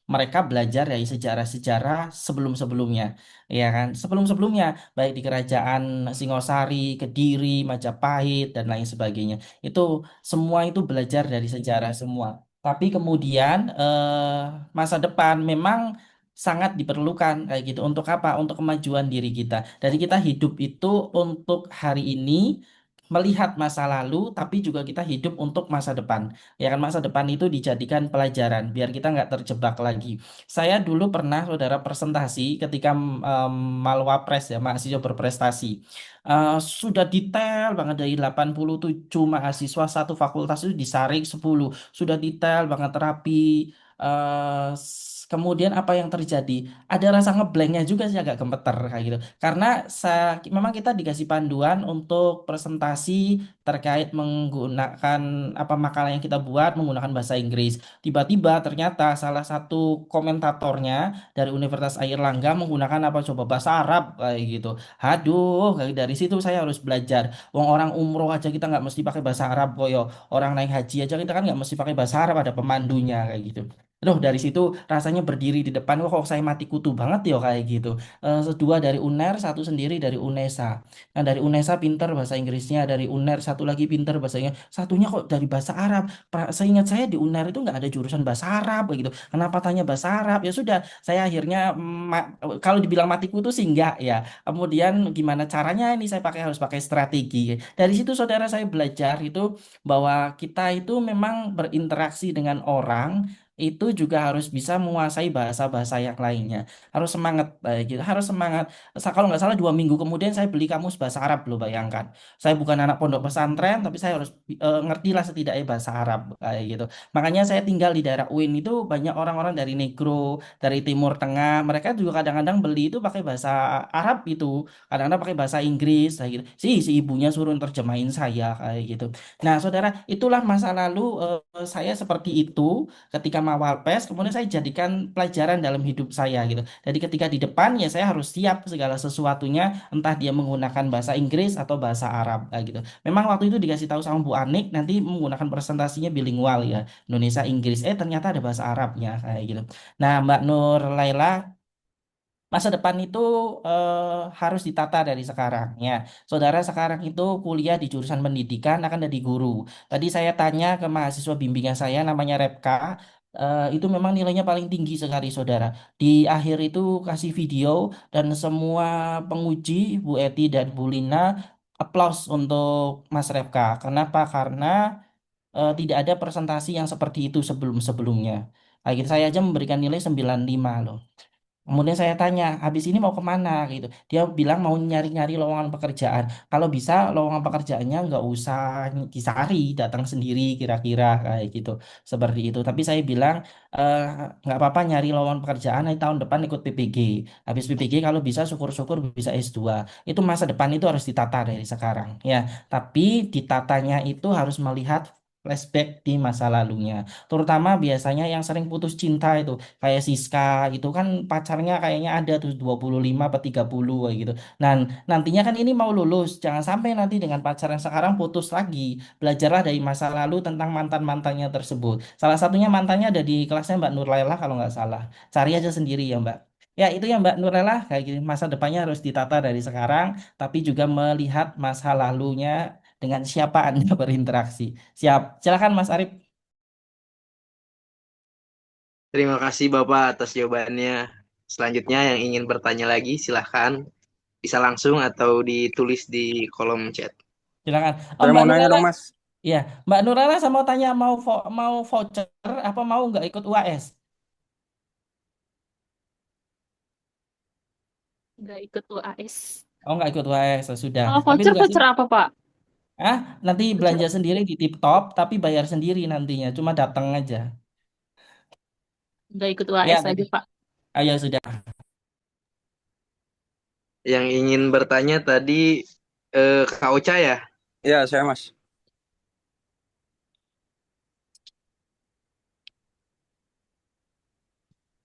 mereka belajar dari sejarah-sejarah sebelum-sebelumnya, ya kan? Sebelum-sebelumnya, baik di kerajaan Singosari, Kediri, Majapahit dan lain sebagainya. Itu semua itu belajar dari sejarah semua. Tapi kemudian masa depan memang sangat diperlukan kayak gitu. Untuk apa? Untuk kemajuan diri kita. Dari kita hidup itu untuk hari ini melihat masa lalu, tapi juga kita hidup untuk masa depan. Ya kan masa depan itu dijadikan pelajaran biar kita nggak terjebak lagi. Saya dulu pernah saudara presentasi ketika Malwapres ya mahasiswa berprestasi. Sudah detail banget dari 87 mahasiswa satu fakultas itu disaring 10. Sudah detail banget terapi. Kemudian apa yang terjadi? Ada rasa ngeblanknya juga sih agak gemeter kayak gitu. Karena memang kita dikasih panduan untuk presentasi terkait menggunakan apa makalah yang kita buat menggunakan bahasa Inggris. Tiba-tiba ternyata salah satu komentatornya dari Universitas Airlangga menggunakan apa coba bahasa Arab kayak gitu. Aduh, kayak dari situ saya harus belajar. Wong orang umroh aja kita nggak mesti pakai bahasa Arab koyo. Orang naik haji aja kita kan nggak mesti pakai bahasa Arab ada pemandunya kayak gitu. Loh dari situ rasanya berdiri di depan kok saya mati kutu banget ya kayak gitu. Dua dari UNER, satu sendiri dari UNESA. Nah dari UNESA pinter bahasa Inggrisnya, dari UNER satu lagi pinter bahasa Inggris, satunya kok dari bahasa Arab. Seingat saya di UNER itu nggak ada jurusan bahasa Arab kayak gitu. Kenapa tanya bahasa Arab? Ya sudah, saya akhirnya kalau dibilang mati kutu sih enggak ya. Kemudian gimana caranya ini saya harus pakai strategi. Dari situ saudara saya belajar itu bahwa kita itu memang berinteraksi dengan orang itu juga harus bisa menguasai bahasa-bahasa yang lainnya. Harus semangat, gitu. Harus semangat. Kalau nggak salah 2 minggu kemudian saya beli kamus bahasa Arab loh, bayangkan. Saya bukan anak pondok pesantren, tapi saya harus ngerti lah setidaknya bahasa Arab kayak gitu. Makanya saya tinggal di daerah UIN itu banyak orang-orang dari Negro, dari Timur Tengah. Mereka juga kadang-kadang beli itu pakai bahasa Arab itu, kadang-kadang pakai bahasa Inggris kayak gitu. Si ibunya suruh terjemahin saya kayak gitu. Nah, saudara, itulah masa lalu saya seperti itu ketika Mawalpes, kemudian saya jadikan pelajaran dalam hidup saya gitu. Jadi ketika di depan ya saya harus siap segala sesuatunya, entah dia menggunakan bahasa Inggris atau bahasa Arab kayak gitu. Memang waktu itu dikasih tahu sama Bu Anik nanti menggunakan presentasinya bilingual ya, Indonesia Inggris. Ternyata ada bahasa Arabnya kayak gitu. Nah, Mbak Nur Laila, masa depan itu harus ditata dari sekarang ya. Saudara sekarang itu kuliah di jurusan pendidikan akan jadi guru. Tadi saya tanya ke mahasiswa bimbingan saya namanya Repka, itu memang nilainya paling tinggi sekali saudara. Di akhir itu kasih video dan semua penguji Bu Eti dan Bu Lina applause untuk Mas Repka. Kenapa? Karena tidak ada presentasi yang seperti itu sebelum-sebelumnya. Akhir saya aja memberikan nilai 95 loh. Kemudian saya tanya, habis ini mau kemana gitu. Dia bilang mau nyari-nyari lowongan pekerjaan. Kalau bisa lowongan pekerjaannya nggak usah disari, datang sendiri kira-kira kayak gitu. Seperti itu. Tapi saya bilang, "Eh, nggak apa-apa nyari lowongan pekerjaan, nanti tahun depan ikut PPG. Habis PPG kalau bisa syukur-syukur bisa S2. Itu masa depan itu harus ditata dari sekarang. Ya, tapi ditatanya itu harus melihat flashback di masa lalunya. Terutama biasanya yang sering putus cinta itu kayak Siska gitu kan pacarnya kayaknya ada tuh 25 atau 30 kayak gitu. Nah, nantinya kan ini mau lulus, jangan sampai nanti dengan pacar yang sekarang putus lagi. Belajarlah dari masa lalu tentang mantan-mantannya tersebut. Salah satunya mantannya ada di kelasnya Mbak Nurlaila kalau nggak salah. Cari aja sendiri ya Mbak. Ya, itu ya Mbak Nurlela kayak gitu. Masa depannya harus ditata dari sekarang, tapi juga melihat masa lalunya dengan siapa Anda berinteraksi. Siap. Silakan Mas Arif. Terima kasih Bapak atas jawabannya. Selanjutnya yang ingin bertanya lagi silahkan bisa langsung atau ditulis di kolom chat. Silakan. Oh, Saya Mbak mau nanya Nurlela. dong, Mas. Iya, Mbak Nurlela saya mau tanya mau voucher apa mau nggak ikut UAS? Nggak ikut UAS. Oh nggak ikut UAS, sudah. Kalau Tapi voucher tugasnya voucher apa, Pak? nanti Voucher belanja sendiri di Tip Top, tapi bayar sendiri nantinya, cuma datang aja. nggak ikut Ya UAS tadi. aja, Pak. Ayo sudah. Yang ingin bertanya tadi Kak Ocha ya? Iya, saya, Mas.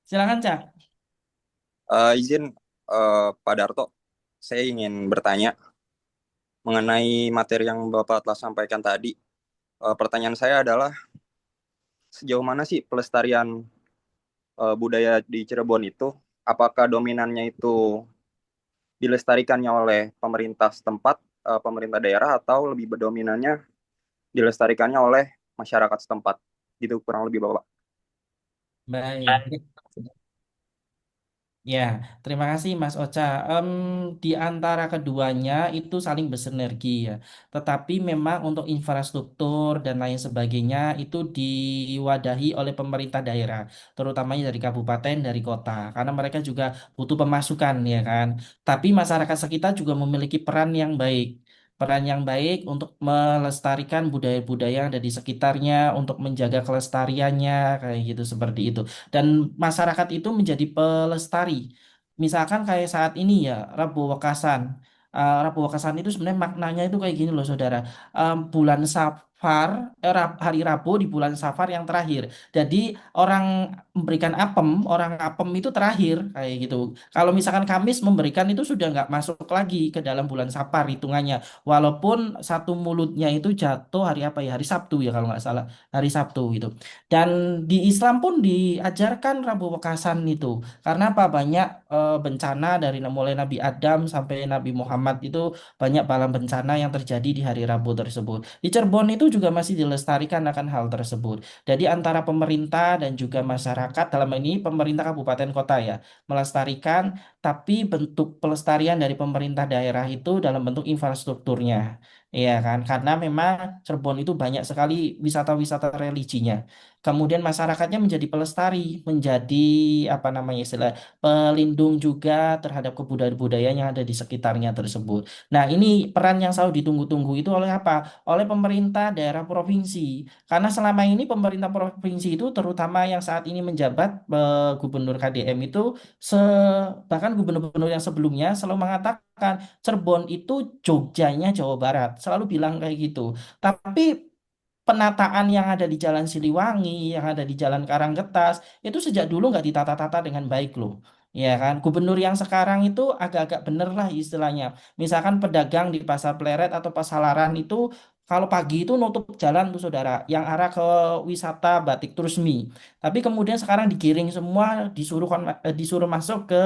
Silakan Cak. Izin, Pak Darto, saya ingin bertanya. mengenai materi yang Bapak telah sampaikan tadi. Pertanyaan saya adalah sejauh mana sih pelestarian budaya di Cirebon itu? Apakah dominannya itu dilestarikannya oleh pemerintah setempat, pemerintah daerah, atau lebih berdominannya dilestarikannya oleh masyarakat setempat? Gitu kurang lebih Bapak. Baik. Ya, terima kasih Mas Ocha. Di antara keduanya itu saling bersinergi ya. Tetapi memang untuk infrastruktur dan lain sebagainya itu diwadahi oleh pemerintah daerah, terutamanya dari kabupaten, dari kota, karena mereka juga butuh pemasukan ya kan. Tapi masyarakat sekitar juga memiliki peran yang baik. Peran yang baik untuk melestarikan budaya-budaya yang ada di sekitarnya, untuk menjaga kelestariannya, kayak gitu seperti itu dan masyarakat itu menjadi pelestari. Misalkan kayak saat ini ya, Rabu Wekasan. Rabu Wekasan itu sebenarnya maknanya itu kayak gini loh, saudara. Bulan Safar, hari Rabu di bulan Safar yang terakhir. Jadi orang memberikan apem, orang apem itu terakhir kayak gitu. Kalau misalkan Kamis memberikan itu sudah nggak masuk lagi ke dalam bulan Safar hitungannya. Walaupun satu mulutnya itu jatuh hari apa ya? Hari Sabtu ya kalau nggak salah. Hari Sabtu itu. Dan di Islam pun diajarkan Rabu Wekasan itu. Karena apa? Banyak bencana dari mulai Nabi Adam sampai Nabi Muhammad itu banyak bala bencana yang terjadi di hari Rabu tersebut. Di Cirebon itu juga masih dilestarikan akan hal tersebut. Jadi antara pemerintah dan juga masyarakat dalam ini pemerintah kabupaten kota ya melestarikan, tapi bentuk pelestarian dari pemerintah daerah itu dalam bentuk infrastrukturnya. Iya kan? Karena memang Cirebon itu banyak sekali wisata-wisata religinya. Kemudian masyarakatnya menjadi pelestari, menjadi apa namanya istilah pelindung juga terhadap kebudayaan-budayaan yang ada di sekitarnya tersebut. Nah, ini peran yang selalu ditunggu-tunggu itu oleh apa? Oleh pemerintah daerah provinsi. Karena selama ini pemerintah provinsi itu terutama yang saat ini menjabat Gubernur KDM itu se bahkan gubernur-gubernur yang sebelumnya selalu mengatakan Cirebon itu Jogjanya Jawa Barat. Selalu bilang kayak gitu. Tapi penataan yang ada di Jalan Siliwangi, yang ada di Jalan Karanggetas, itu sejak dulu nggak ditata-tata dengan baik loh. Ya kan, gubernur yang sekarang itu agak-agak bener lah istilahnya. Misalkan pedagang di Pasar Pleret atau Pasalaran itu kalau pagi itu nutup jalan tuh saudara, yang arah ke wisata Batik Trusmi. Tapi kemudian sekarang digiring semua, disuruh masuk ke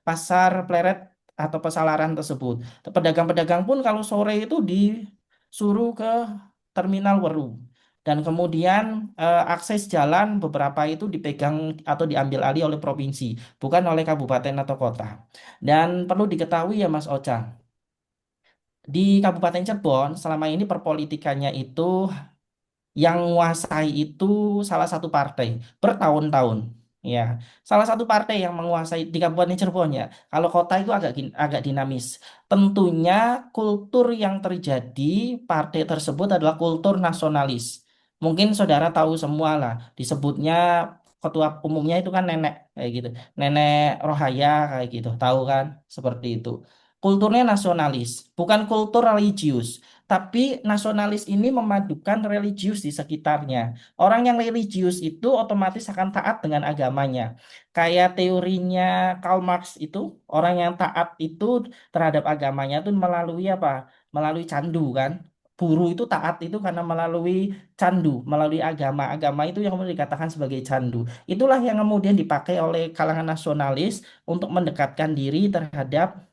Pasar Pleret atau Pasalaran tersebut. Pedagang-pedagang pun kalau sore itu disuruh ke Terminal Weru. Dan kemudian akses jalan beberapa itu dipegang atau diambil alih oleh provinsi, bukan oleh kabupaten atau kota. Dan perlu diketahui ya Mas Ocha, di Kabupaten Cirebon selama ini perpolitikannya itu yang menguasai itu salah satu partai bertahun-tahun. Ya, salah satu partai yang menguasai di Kabupaten Cirebon ya. Kalau kota itu agak dinamis. Tentunya kultur yang terjadi partai tersebut adalah kultur nasionalis. Mungkin saudara tahu semua lah. Disebutnya ketua umumnya itu kan nenek kayak gitu. Nenek Rohaya kayak gitu. Tahu kan? Seperti itu. Kulturnya nasionalis, bukan kultur religius. Tapi nasionalis ini memadukan religius di sekitarnya. Orang yang religius itu otomatis akan taat dengan agamanya. Kayak teorinya Karl Marx itu, orang yang taat itu terhadap agamanya itu melalui apa? Melalui candu kan. Buruh itu taat itu karena melalui candu, melalui agama. Agama itu yang kemudian dikatakan sebagai candu. Itulah yang kemudian dipakai oleh kalangan nasionalis untuk mendekatkan diri terhadap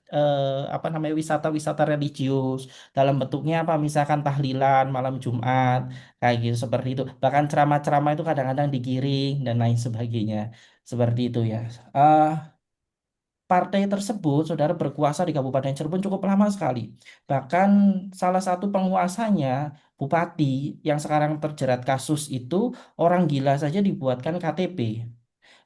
apa namanya wisata-wisata religius dalam bentuknya apa misalkan tahlilan malam Jumat kayak gitu seperti itu bahkan ceramah-ceramah itu kadang-kadang digiring dan lain sebagainya seperti itu ya. Eh, Partai tersebut saudara berkuasa di Kabupaten Cirebon cukup lama sekali bahkan salah satu penguasanya bupati yang sekarang terjerat kasus itu orang gila saja dibuatkan KTP,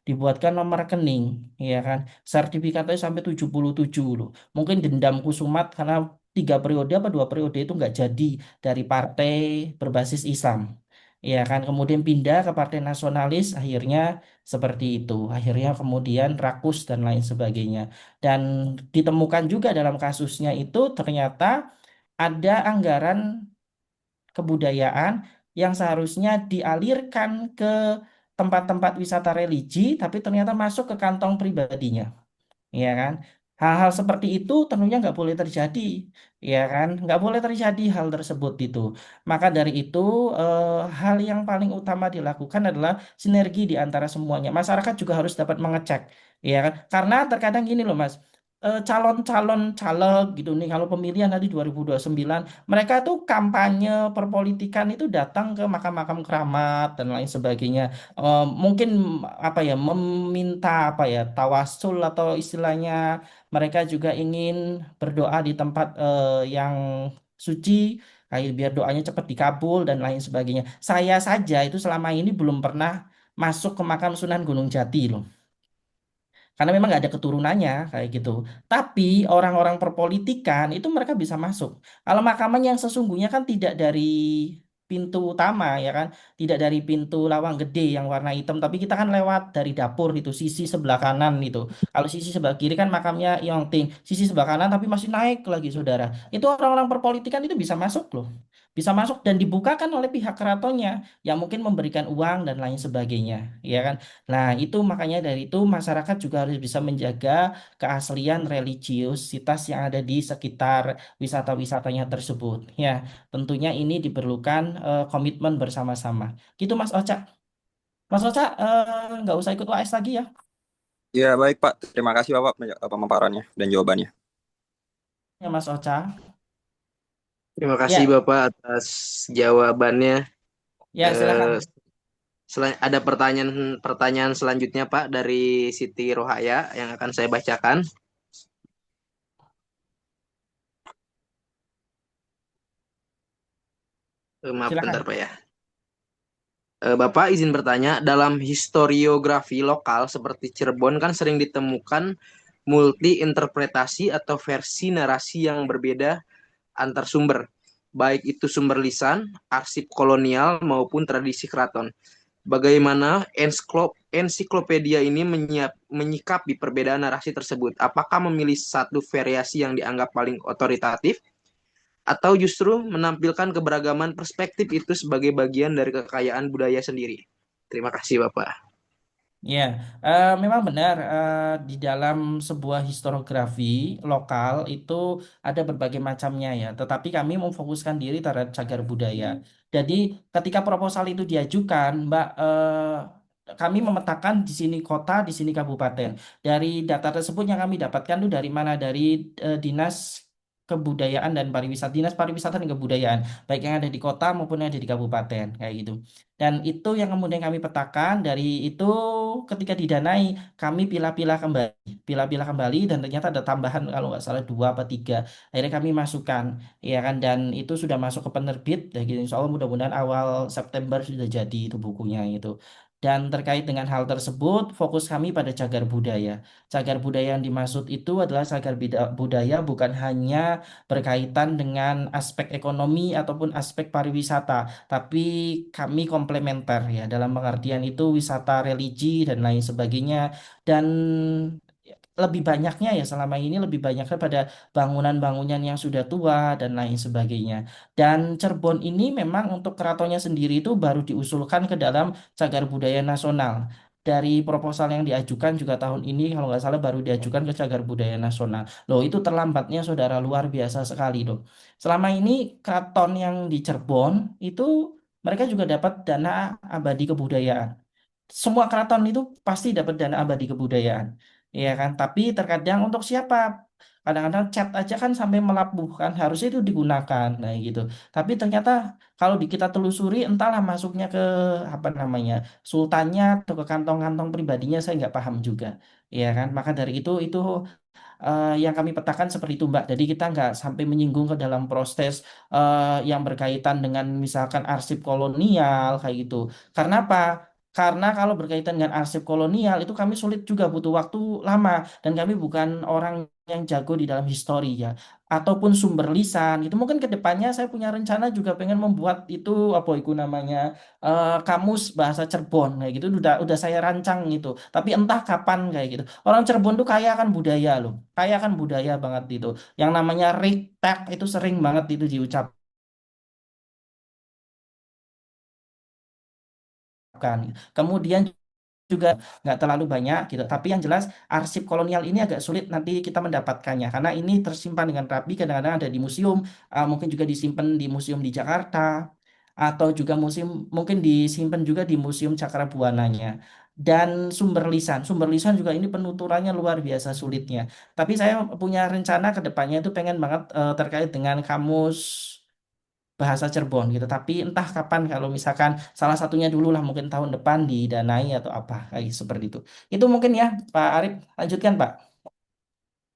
dibuatkan nomor rekening, ya kan? Sertifikatnya sampai 77 loh. Mungkin dendam Kusumat karena 3 periode apa 2 periode itu nggak jadi dari partai berbasis Islam. Ya kan, kemudian pindah ke partai nasionalis, akhirnya seperti itu. Akhirnya kemudian rakus dan lain sebagainya. Dan ditemukan juga dalam kasusnya itu ternyata ada anggaran kebudayaan yang seharusnya dialirkan ke tempat-tempat wisata religi, tapi ternyata masuk ke kantong pribadinya, ya kan? Hal-hal seperti itu tentunya nggak boleh terjadi, ya kan? Nggak boleh terjadi hal tersebut itu. Maka dari itu, eh, hal yang paling utama dilakukan adalah sinergi di antara semuanya. Masyarakat juga harus dapat mengecek, ya kan? Karena terkadang gini loh, Mas. Calon-calon caleg gitu nih, kalau pemilihan nanti 2029, mereka tuh kampanye perpolitikan itu datang ke makam-makam keramat dan lain sebagainya. Mungkin apa ya, meminta apa ya, tawasul atau istilahnya mereka juga ingin berdoa di tempat yang suci, kayak biar doanya cepat dikabul dan lain sebagainya. Saya saja itu selama ini belum pernah masuk ke makam Sunan Gunung Jati loh. Karena memang nggak ada keturunannya kayak gitu. Tapi orang-orang perpolitikan itu mereka bisa masuk. Kalau makaman yang sesungguhnya kan tidak dari pintu utama ya kan, tidak dari pintu lawang gede yang warna hitam, tapi kita kan lewat dari dapur itu sisi sebelah kanan itu. Kalau sisi sebelah kiri kan makamnya Yongting, sisi sebelah kanan tapi masih naik lagi saudara. Itu orang-orang perpolitikan itu bisa masuk loh. Bisa masuk dan dibukakan oleh pihak keratonnya yang mungkin memberikan uang dan lain sebagainya, ya kan? Nah, itu makanya dari itu masyarakat juga harus bisa menjaga keaslian religiusitas yang ada di sekitar wisata-wisatanya tersebut. Ya, tentunya ini diperlukan komitmen bersama-sama. Gitu Mas Oca. Mas Oca, nggak usah ikut UAS lagi ya. Ya, baik Pak. Terima kasih Bapak pemaparannya dan jawabannya. Ya Mas Oca. Terima kasih Ya, Bapak atas jawabannya. ya Eh, silakan. ada pertanyaan selanjutnya Pak dari Siti Rohaya yang akan saya bacakan. Maaf bentar Silakan. Pak ya. Bapak izin bertanya, dalam historiografi lokal seperti Cirebon kan sering ditemukan multi interpretasi atau versi narasi yang berbeda antar sumber, baik itu sumber lisan, arsip kolonial maupun tradisi keraton. Bagaimana ensiklopedia ini menyikapi perbedaan narasi tersebut? Apakah memilih satu variasi yang dianggap paling otoritatif atau justru menampilkan keberagaman perspektif itu sebagai bagian dari kekayaan budaya sendiri? Terima kasih, Bapak. Ya, memang benar, di dalam sebuah historiografi lokal itu ada berbagai macamnya ya. Tetapi kami memfokuskan diri terhadap cagar budaya. Jadi ketika proposal itu diajukan, Mbak, kami memetakan di sini kota, di sini kabupaten. Dari data tersebut yang kami dapatkan itu dari mana? Dari Dinas Kebudayaan dan Pariwisata, Dinas Pariwisata dan Kebudayaan, baik yang ada di kota maupun yang ada di kabupaten, kayak gitu. Dan itu yang kemudian kami petakan, dari itu ketika didanai kami pilah-pilah kembali, pilah-pilah kembali dan ternyata ada tambahan kalau nggak salah dua atau tiga. Akhirnya kami masukkan, ya kan, dan itu sudah masuk ke penerbit. Dan gitu, insya Allah mudah-mudahan awal September sudah jadi itu bukunya itu. Dan terkait dengan hal tersebut, fokus kami pada cagar budaya. Cagar budaya yang dimaksud itu adalah cagar budaya bukan hanya berkaitan dengan aspek ekonomi ataupun aspek pariwisata, tapi kami komplementer ya dalam pengertian itu wisata religi dan lain sebagainya. Dan lebih banyaknya ya selama ini lebih banyaknya pada bangunan-bangunan yang sudah tua dan lain sebagainya. Dan Cirebon ini memang untuk keratonnya sendiri itu baru diusulkan ke dalam cagar budaya nasional. Dari proposal yang diajukan juga tahun ini kalau nggak salah baru diajukan ke cagar budaya nasional. Loh, itu terlambatnya saudara, luar biasa sekali loh. Selama ini keraton yang di Cirebon itu mereka juga dapat dana abadi kebudayaan. Semua keraton itu pasti dapat dana abadi kebudayaan, ya kan? Tapi terkadang untuk siapa? Kadang-kadang chat aja kan sampai melabuhkan, harusnya itu digunakan, nah gitu. Tapi ternyata kalau kita telusuri, entahlah masuknya ke apa namanya, sultannya atau ke kantong-kantong pribadinya, saya nggak paham juga, ya kan? Maka dari itu yang kami petakan seperti itu, Mbak. Jadi kita nggak sampai menyinggung ke dalam proses yang berkaitan dengan misalkan arsip kolonial kayak gitu. Karena apa? Karena kalau berkaitan dengan arsip kolonial itu kami sulit juga, butuh waktu lama, dan kami bukan orang yang jago di dalam histori ya, ataupun sumber lisan itu. Mungkin ke depannya saya punya rencana juga pengen membuat itu apa itu namanya, kamus bahasa Cirebon kayak gitu, udah saya rancang itu, tapi entah kapan kayak gitu. Orang Cirebon tuh kaya akan budaya loh, kaya akan budaya banget itu. Yang namanya rektek itu sering banget itu diucapkan. Kemudian juga nggak terlalu banyak gitu. Tapi yang jelas arsip kolonial ini agak sulit nanti kita mendapatkannya karena ini tersimpan dengan rapi, kadang-kadang ada di museum, mungkin juga disimpan di museum di Jakarta atau juga museum mungkin disimpan juga di Museum Cakrabuananya. Dan sumber lisan juga ini penuturannya luar biasa sulitnya. Tapi saya punya rencana ke depannya itu pengen banget terkait dengan kamus bahasa Cirebon gitu. Tapi entah kapan kalau misalkan salah satunya dulu lah mungkin tahun depan didanai atau apa kayak seperti itu. Itu mungkin ya Pak Arif, lanjutkan Pak.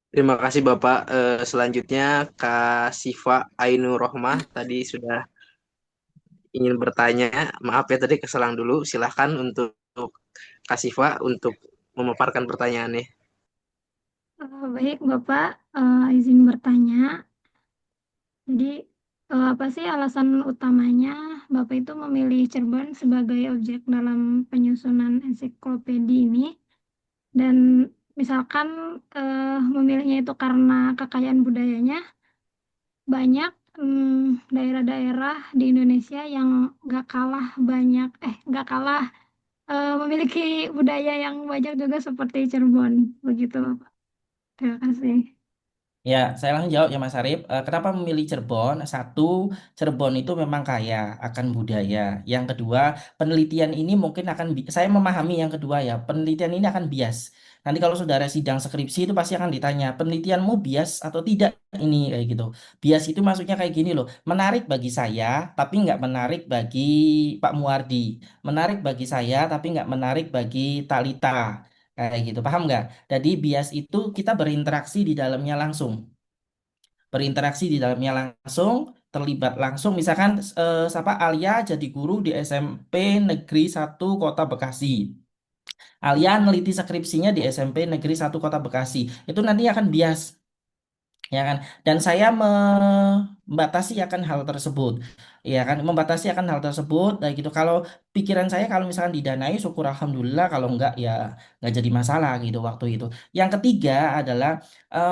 Terima kasih Bapak. Selanjutnya Kak Siva Ainur Rohmah tadi sudah ingin bertanya. Maaf ya tadi keselang dulu. Silahkan untuk Kak Siva untuk memaparkan pertanyaannya. Baik, Bapak, izin bertanya. Jadi, apa sih alasan utamanya Bapak itu memilih Cirebon sebagai objek dalam penyusunan ensiklopedi ini? Dan misalkan memilihnya itu karena kekayaan budayanya, banyak daerah-daerah di Indonesia yang gak kalah memiliki budaya yang banyak juga seperti Cirebon. Begitu, Bapak. Terima kasih. Ya, saya langsung jawab ya Mas Arif. Kenapa memilih Cirebon? Satu, Cirebon itu memang kaya akan budaya. Yang kedua, penelitian ini mungkin akan, saya memahami yang kedua ya, penelitian ini akan bias. Nanti kalau saudara sidang skripsi itu pasti akan ditanya, penelitianmu bias atau tidak ini kayak gitu. Bias itu maksudnya kayak gini loh, menarik bagi saya, tapi nggak menarik bagi Pak Muardi. Menarik bagi saya, tapi nggak menarik bagi Talita. Kayak gitu, paham nggak? Jadi bias itu kita berinteraksi di dalamnya langsung. Berinteraksi di dalamnya langsung, terlibat langsung. Misalkan siapa Alia jadi guru di SMP Negeri 1 Kota Bekasi. Alia neliti skripsinya di SMP Negeri 1 Kota Bekasi. Itu nanti akan bias, ya kan? Dan saya membatasi akan hal tersebut, ya kan? Membatasi akan hal tersebut, nah gitu. Kalau pikiran saya kalau misalkan didanai, syukur alhamdulillah. Kalau enggak ya nggak jadi masalah gitu waktu itu. Yang ketiga adalah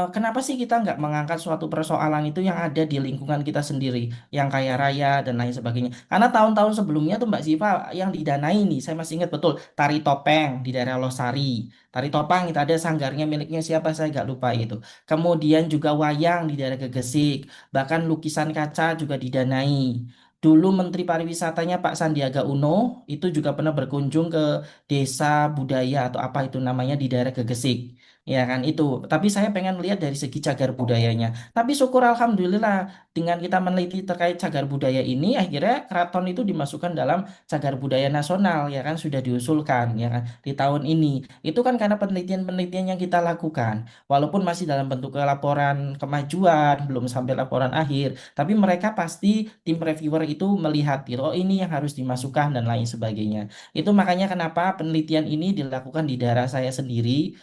kenapa sih kita nggak mengangkat suatu persoalan itu yang ada di lingkungan kita sendiri, yang kaya raya dan lain sebagainya? Karena tahun-tahun sebelumnya tuh Mbak Siva yang didanai nih, saya masih ingat betul tari topeng di daerah Losari. Tari topeng itu ada sanggarnya miliknya siapa saya nggak lupa itu. Kemudian juga wayang di daerah Gegesik, bahkan lukisan kaca juga didanai. Dulu Menteri Pariwisatanya Pak Sandiaga Uno itu juga pernah berkunjung ke desa budaya atau apa itu namanya di daerah Gegesik. Ya kan itu. Tapi saya pengen lihat dari segi cagar budayanya. Tapi syukur alhamdulillah dengan kita meneliti terkait cagar budaya ini akhirnya keraton itu dimasukkan dalam cagar budaya nasional ya kan sudah diusulkan ya kan di tahun ini. Itu kan karena penelitian-penelitian yang kita lakukan. Walaupun masih dalam bentuk laporan kemajuan, belum sampai laporan akhir, tapi mereka pasti tim reviewer itu melihat gitu, oh ini yang harus dimasukkan dan lain sebagainya. Itu makanya kenapa penelitian ini dilakukan di daerah saya sendiri.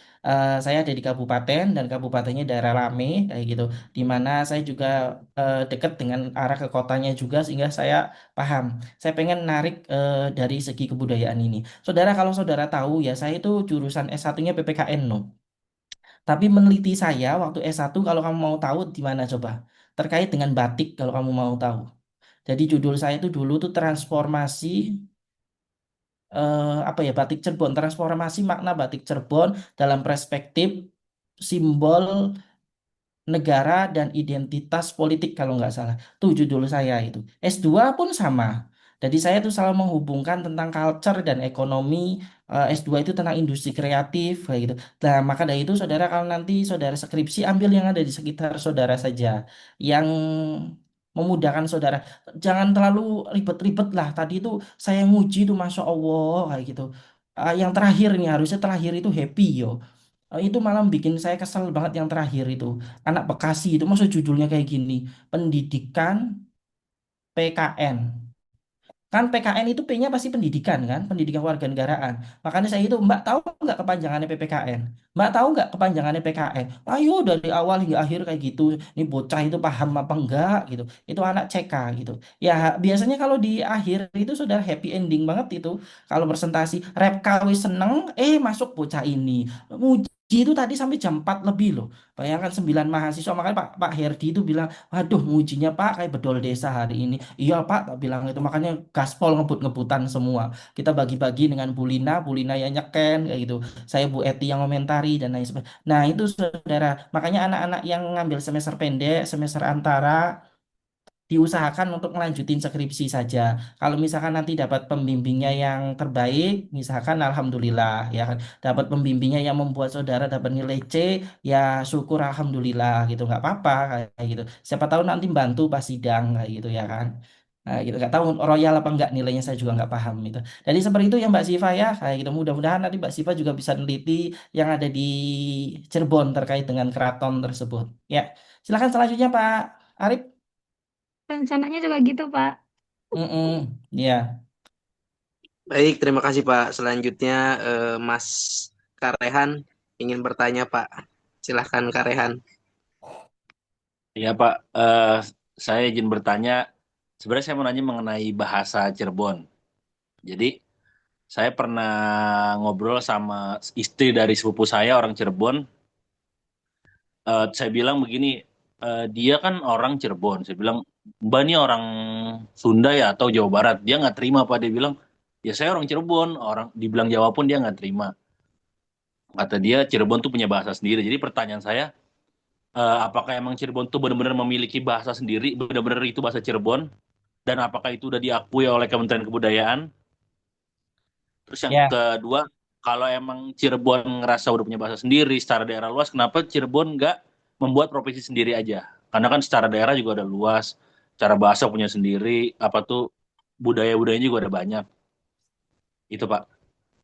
Saya ada di kabupaten dan kabupatennya daerah Lame kayak gitu, di mana saya juga dekat dengan arah ke kotanya juga sehingga saya paham. Saya pengen narik dari segi kebudayaan ini. Saudara, kalau saudara tahu ya, saya itu jurusan S1-nya PPKN no. Tapi meneliti saya waktu S1 kalau kamu mau tahu di mana coba? Terkait dengan batik kalau kamu mau tahu. Jadi judul saya itu dulu tuh transformasi apa ya batik Cirebon, transformasi makna batik Cirebon dalam perspektif simbol negara dan identitas politik kalau nggak salah. Tuh judul saya itu. S2 pun sama. Jadi saya tuh selalu menghubungkan tentang culture dan ekonomi. S2 itu tentang industri kreatif kayak gitu. Nah, maka dari itu saudara kalau nanti saudara skripsi ambil yang ada di sekitar saudara saja. Yang memudahkan saudara. Jangan terlalu ribet-ribet lah. Tadi itu saya nguji tuh Masya Allah kayak gitu. Yang terakhir nih harusnya terakhir itu happy yo. Itu malah bikin saya kesel banget yang terakhir itu. Anak Bekasi itu maksud judulnya kayak gini. Pendidikan PKN. Kan PKN itu P-nya pasti pendidikan kan, pendidikan warganegaraan. Makanya saya itu, Mbak tahu nggak kepanjangannya PPKN? Mbak tahu nggak kepanjangannya PKN? Ayo dari awal hingga akhir kayak gitu. Ini bocah itu paham apa enggak gitu. Itu anak CK gitu. Ya biasanya kalau di akhir itu sudah happy ending banget itu. Kalau presentasi rep KW seneng, masuk bocah ini. Muji itu tadi sampai jam 4 lebih loh. Bayangkan 9 mahasiswa. Makanya Pak Herdi itu bilang, waduh ngujinya Pak kayak bedol desa hari ini. Iya Pak, tak bilang itu. Makanya gaspol ngebut-ngebutan semua. Kita bagi-bagi dengan Bu Lina yang nyeken kayak gitu. Saya Bu Eti yang komentari dan lain sebagainya. Nah itu saudara. Makanya anak-anak yang ngambil semester pendek, semester antara, diusahakan untuk melanjutin skripsi saja. Kalau misalkan nanti dapat pembimbingnya yang terbaik, misalkan alhamdulillah ya kan, dapat pembimbingnya yang membuat saudara dapat nilai C, ya syukur alhamdulillah gitu, nggak apa-apa kayak gitu. Siapa tahu nanti bantu pas sidang kayak gitu ya kan. Nah, gitu nggak tahu royal apa enggak nilainya saya juga nggak paham itu. Jadi seperti itu ya Mbak Siva ya, kayak gitu. Mudah-mudahan nanti Mbak Siva juga bisa neliti yang ada di Cirebon terkait dengan keraton tersebut. Ya, silakan selanjutnya Pak Arif. Rencananya juga gitu, Pak. Ya. Baik, terima kasih Pak. Selanjutnya Mas Karehan ingin bertanya Pak. Silahkan Karehan. Ya Pak, saya izin bertanya. Sebenarnya saya mau nanya mengenai bahasa Cirebon. Jadi saya pernah ngobrol sama istri dari sepupu saya orang Cirebon. Saya bilang begini, dia kan orang Cirebon. Saya bilang, Mbak ini orang Sunda ya atau Jawa Barat. Dia nggak terima Pak. Dia bilang, ya saya orang Cirebon. Orang dibilang Jawa pun dia nggak terima. Kata dia Cirebon tuh punya bahasa sendiri. Jadi pertanyaan saya, apakah emang Cirebon tuh benar-benar memiliki bahasa sendiri, benar-benar itu bahasa Cirebon, dan apakah itu udah diakui oleh Kementerian Kebudayaan? Terus yang Ya, kedua, kalau emang Cirebon ngerasa udah punya bahasa sendiri secara daerah luas, kenapa Cirebon nggak membuat provinsi sendiri aja? Karena kan secara daerah juga ada luas, cara bahasa punya sendiri, apa tuh budaya-budayanya juga ada banyak. Itu Pak.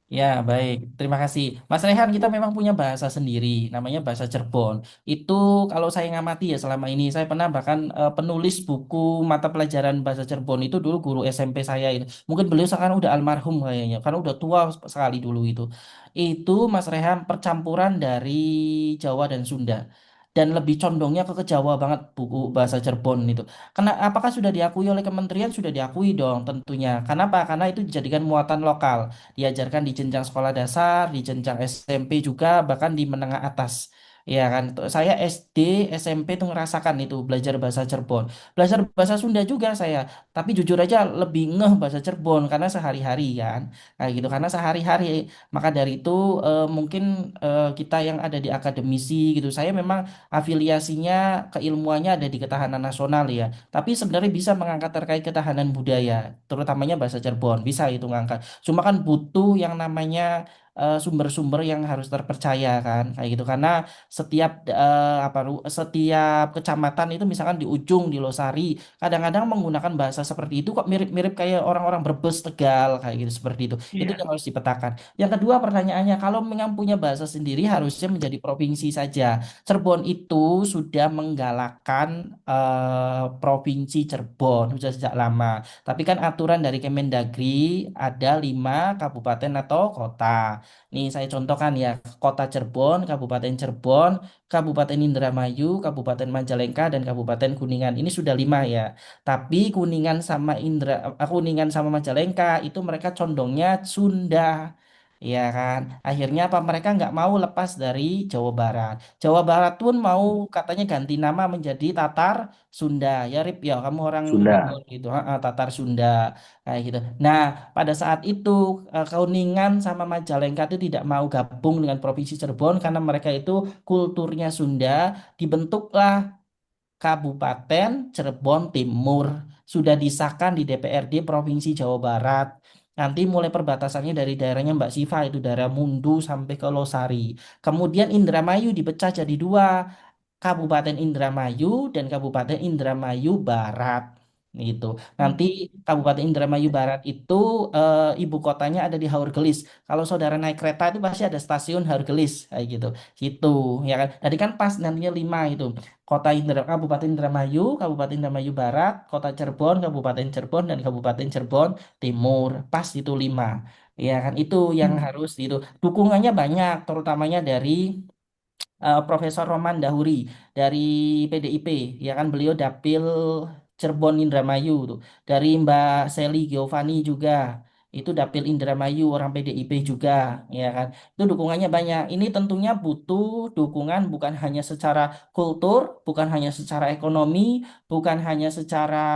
ya baik. Terima kasih. Mas Rehan, kita memang punya bahasa sendiri, namanya bahasa Cirebon. Itu kalau saya ngamati ya selama ini, saya pernah bahkan penulis buku mata pelajaran bahasa Cirebon itu dulu guru SMP saya itu. Mungkin beliau sekarang udah almarhum kayaknya, karena udah tua sekali dulu itu. Itu Mas Rehan percampuran dari Jawa dan Sunda. Dan lebih condongnya ke Jawa banget buku bahasa Cirebon itu. Karena apakah sudah diakui oleh kementerian? Sudah diakui dong tentunya. Kenapa? Karena itu dijadikan muatan lokal, diajarkan di jenjang sekolah dasar, di jenjang SMP juga, bahkan di menengah atas. Ya kan, saya SD, SMP tuh ngerasakan itu belajar bahasa Cirebon, belajar bahasa Sunda juga saya. Tapi jujur aja lebih ngeh bahasa Cirebon karena sehari-hari kan, kayak gitu. Karena sehari-hari, maka dari itu mungkin kita yang ada di akademisi gitu, saya memang afiliasinya keilmuannya ada di ketahanan nasional ya. Tapi sebenarnya bisa mengangkat terkait ketahanan budaya, terutamanya bahasa Cirebon, bisa itu ngangkat. Cuma kan butuh yang namanya sumber-sumber yang harus terpercaya kan, kayak gitu. Karena setiap setiap kecamatan itu misalkan di ujung di Losari kadang-kadang menggunakan bahasa seperti itu kok mirip-mirip kayak orang-orang Brebes, Tegal kayak gitu seperti itu. Itu Iya. yang harus dipetakan. Yang kedua pertanyaannya, kalau memang punya bahasa sendiri harusnya menjadi provinsi saja. Cirebon itu sudah menggalakkan provinsi Cirebon sudah sejak lama. Tapi kan aturan dari Kemendagri ada 5 kabupaten atau kota. Nih saya contohkan ya, Kota Cirebon, Kabupaten Cirebon, Kabupaten Indramayu, Kabupaten Majalengka, dan Kabupaten Kuningan. Ini sudah 5 ya. Tapi Kuningan sama Majalengka itu mereka condongnya Sunda. Ya kan, akhirnya apa mereka nggak mau lepas dari Jawa Barat. Jawa Barat pun mau katanya ganti nama menjadi Tatar Sunda. Ya Rip ya, kamu orang Sunda. timur gitu, Tatar Sunda kayak gitu. Nah, pada saat itu Kuningan sama Majalengka itu tidak mau gabung dengan Provinsi Cirebon karena mereka itu kulturnya Sunda. Dibentuklah Kabupaten Cirebon Timur, sudah disahkan di DPRD Provinsi Jawa Barat. Nanti mulai perbatasannya dari daerahnya Mbak Siva itu daerah Mundu sampai ke Losari. Kemudian Indramayu dipecah jadi 2, Kabupaten Indramayu dan Kabupaten Indramayu Barat. Gitu. Nanti Kabupaten Indramayu Barat itu ibu kotanya ada di Haurgelis. Kalau saudara naik kereta itu pasti ada stasiun Haurgelis kayak gitu. Gitu, ya kan. Tadi kan pas nantinya 5 itu. Kabupaten Indramayu, Kabupaten Indramayu Barat, Kota Cirebon, Kabupaten Cirebon, dan Kabupaten Cirebon Timur. Pas itu 5. Ya kan, itu yang harus itu. Dukungannya banyak, terutamanya dari Profesor Roman Dahuri dari PDIP. Ya kan, beliau Dapil Cirebon Indramayu tuh. Dari Mbak Seli Giovanni juga. Itu Dapil Indramayu orang PDIP juga, ya kan. Itu dukungannya banyak. Ini tentunya butuh dukungan bukan hanya secara kultur, bukan hanya secara ekonomi, bukan hanya secara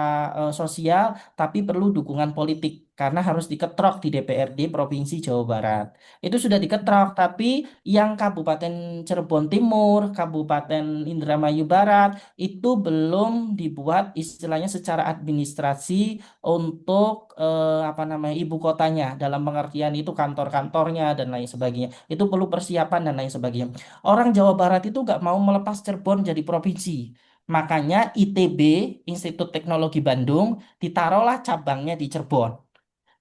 sosial, tapi perlu dukungan politik karena harus diketrok di DPRD Provinsi Jawa Barat. Itu sudah diketrok, tapi yang Kabupaten Cirebon Timur, Kabupaten Indramayu Barat itu belum dibuat istilahnya secara administrasi untuk apa namanya ibu kotanya dalam pengertian itu kantor-kantornya dan lain sebagainya. Itu perlu persiapan dan lain sebagainya. Orang Jawa Barat itu nggak mau melepas Cirebon jadi provinsi. Makanya ITB, Institut Teknologi Bandung, ditaruhlah cabangnya di Cirebon.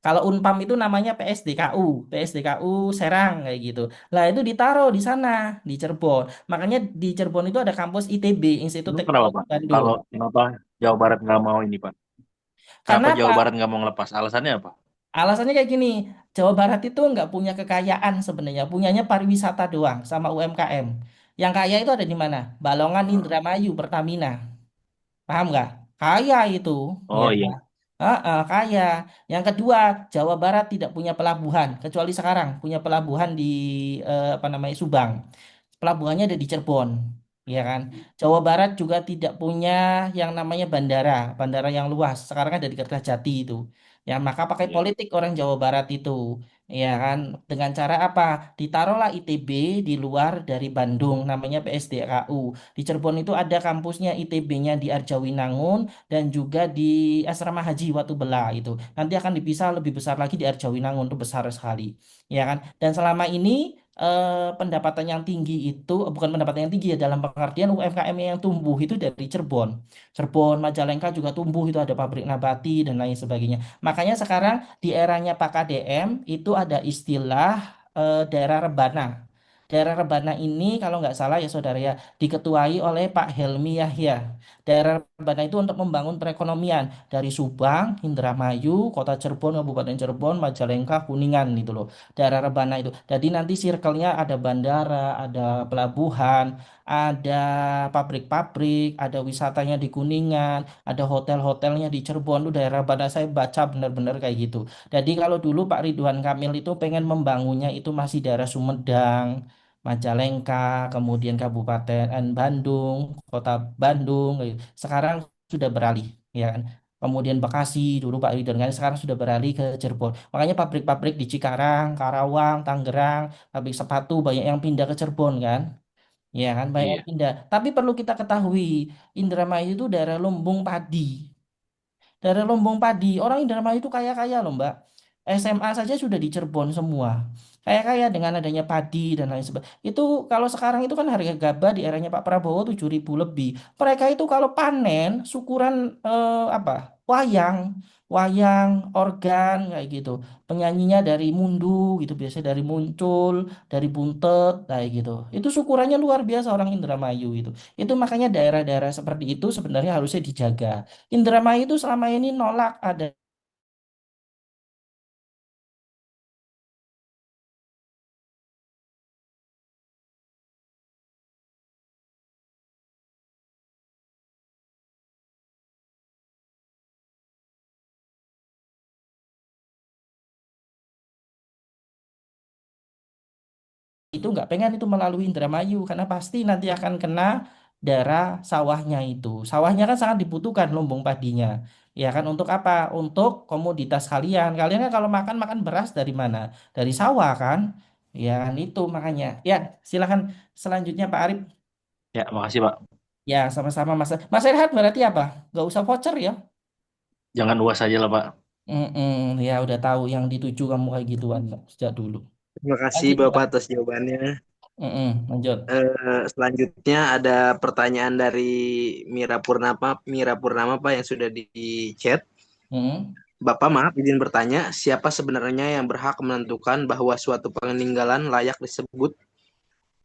Kalau Unpam itu namanya PSDKU, PSDKU Serang kayak gitu. Lah itu ditaruh di sana di Cirebon. Makanya di Cirebon itu ada kampus ITB, Institut Itu kenapa Teknologi Pak? Bandung. Kalau kenapa Jawa Barat nggak mau ini Pak? Kenapa Karena Jawa apa? Barat nggak mau ngelepas? Alasannya apa? Alasannya kayak gini, Jawa Barat itu nggak punya kekayaan sebenarnya, punyanya pariwisata doang sama UMKM. Yang kaya itu ada di mana? Balongan, Indramayu, Pertamina. Paham nggak? Kaya itu, ya. Oh iya, Kaya. Yang kedua, Jawa Barat tidak punya pelabuhan, kecuali sekarang punya pelabuhan di apa namanya Subang. Pelabuhannya ada di Cirebon, ya kan? Jawa Barat juga tidak punya yang namanya bandara, bandara yang luas. Sekarang ada di Kertajati itu. Ya, maka pakai iya. politik orang Jawa Barat itu, ya kan? Dengan cara apa? Ditaruhlah ITB di luar dari Bandung, namanya PSDKU. Di Cirebon itu ada kampusnya ITB-nya di Arjawinangun dan juga di Asrama Haji Watubela itu. Nanti akan dipisah lebih besar lagi di Arjawinangun itu besar sekali, ya kan? Dan selama ini pendapatan yang tinggi itu bukan pendapatan yang tinggi ya dalam pengertian UMKM yang tumbuh itu dari Cirebon. Cirebon, Majalengka juga tumbuh itu ada pabrik nabati dan lain sebagainya. Makanya sekarang di eranya Pak KDM itu ada istilah daerah rebana. Daerah rebana ini kalau nggak salah ya saudara ya diketuai oleh Pak Helmi Yahya. Daerah rebana itu untuk membangun perekonomian dari Subang, Indramayu, Kota Cirebon, Kabupaten Cirebon, Majalengka, Kuningan itu loh daerah rebana itu. Jadi nanti circle-nya ada bandara, ada pelabuhan, ada pabrik-pabrik, ada wisatanya di Kuningan, ada hotel-hotelnya di Cirebon. Itu daerah rebana saya baca benar-benar kayak gitu. Jadi kalau dulu Pak Ridwan Kamil itu pengen membangunnya itu masih daerah Sumedang, Majalengka, kemudian Kabupaten Bandung, Kota Bandung. Kayak gitu. Sekarang sudah beralih, ya kan? Kemudian Bekasi dulu Pak Ridwan Kamil sekarang sudah beralih ke Cirebon. Makanya pabrik-pabrik di Cikarang, Karawang, Tangerang, pabrik sepatu banyak yang pindah ke Cirebon kan? Ya kan, banyak yang Iya. pindah. Tapi perlu kita ketahui, Indramayu itu daerah lumbung padi. Daerah lumbung padi, orang Indramayu itu kaya-kaya loh Mbak. SMA saja sudah di Cirebon semua. Kaya-kaya dengan adanya padi dan lain sebagainya. Itu kalau sekarang itu kan harga gabah di eranya Pak Prabowo 7.000 lebih. Mereka itu kalau panen syukuran apa? Wayang, wayang, organ kayak gitu. Penyanyinya dari Mundu gitu, biasanya dari Muncul, dari Buntet kayak gitu. Itu syukurannya luar biasa orang Indramayu itu. Itu makanya daerah-daerah seperti itu sebenarnya harusnya dijaga. Indramayu itu selama ini nolak ada itu nggak pengen itu melalui Indramayu karena pasti nanti akan kena daerah sawahnya itu. Sawahnya kan sangat dibutuhkan lumbung padinya. Ya kan untuk apa? Untuk komoditas kalian. Kalian kan kalau makan makan beras dari mana? Dari sawah kan? Ya kan itu makanya. Ya, silakan selanjutnya Pak Arif. Ya, makasih Pak. Ya, sama-sama Mas. Mas Erhat berarti apa? Nggak usah voucher ya? Jangan uas aja lah Pak. Ya udah tahu yang dituju kamu kayak gituan Pak, sejak dulu. Terima kasih Lanjut, Pak. Bapak atas jawabannya. Lanjut. Selanjutnya ada pertanyaan dari Mira Purnama Pak yang sudah di chat. Mm-mm. Bapak maaf izin bertanya, siapa sebenarnya yang berhak menentukan bahwa suatu peninggalan layak disebut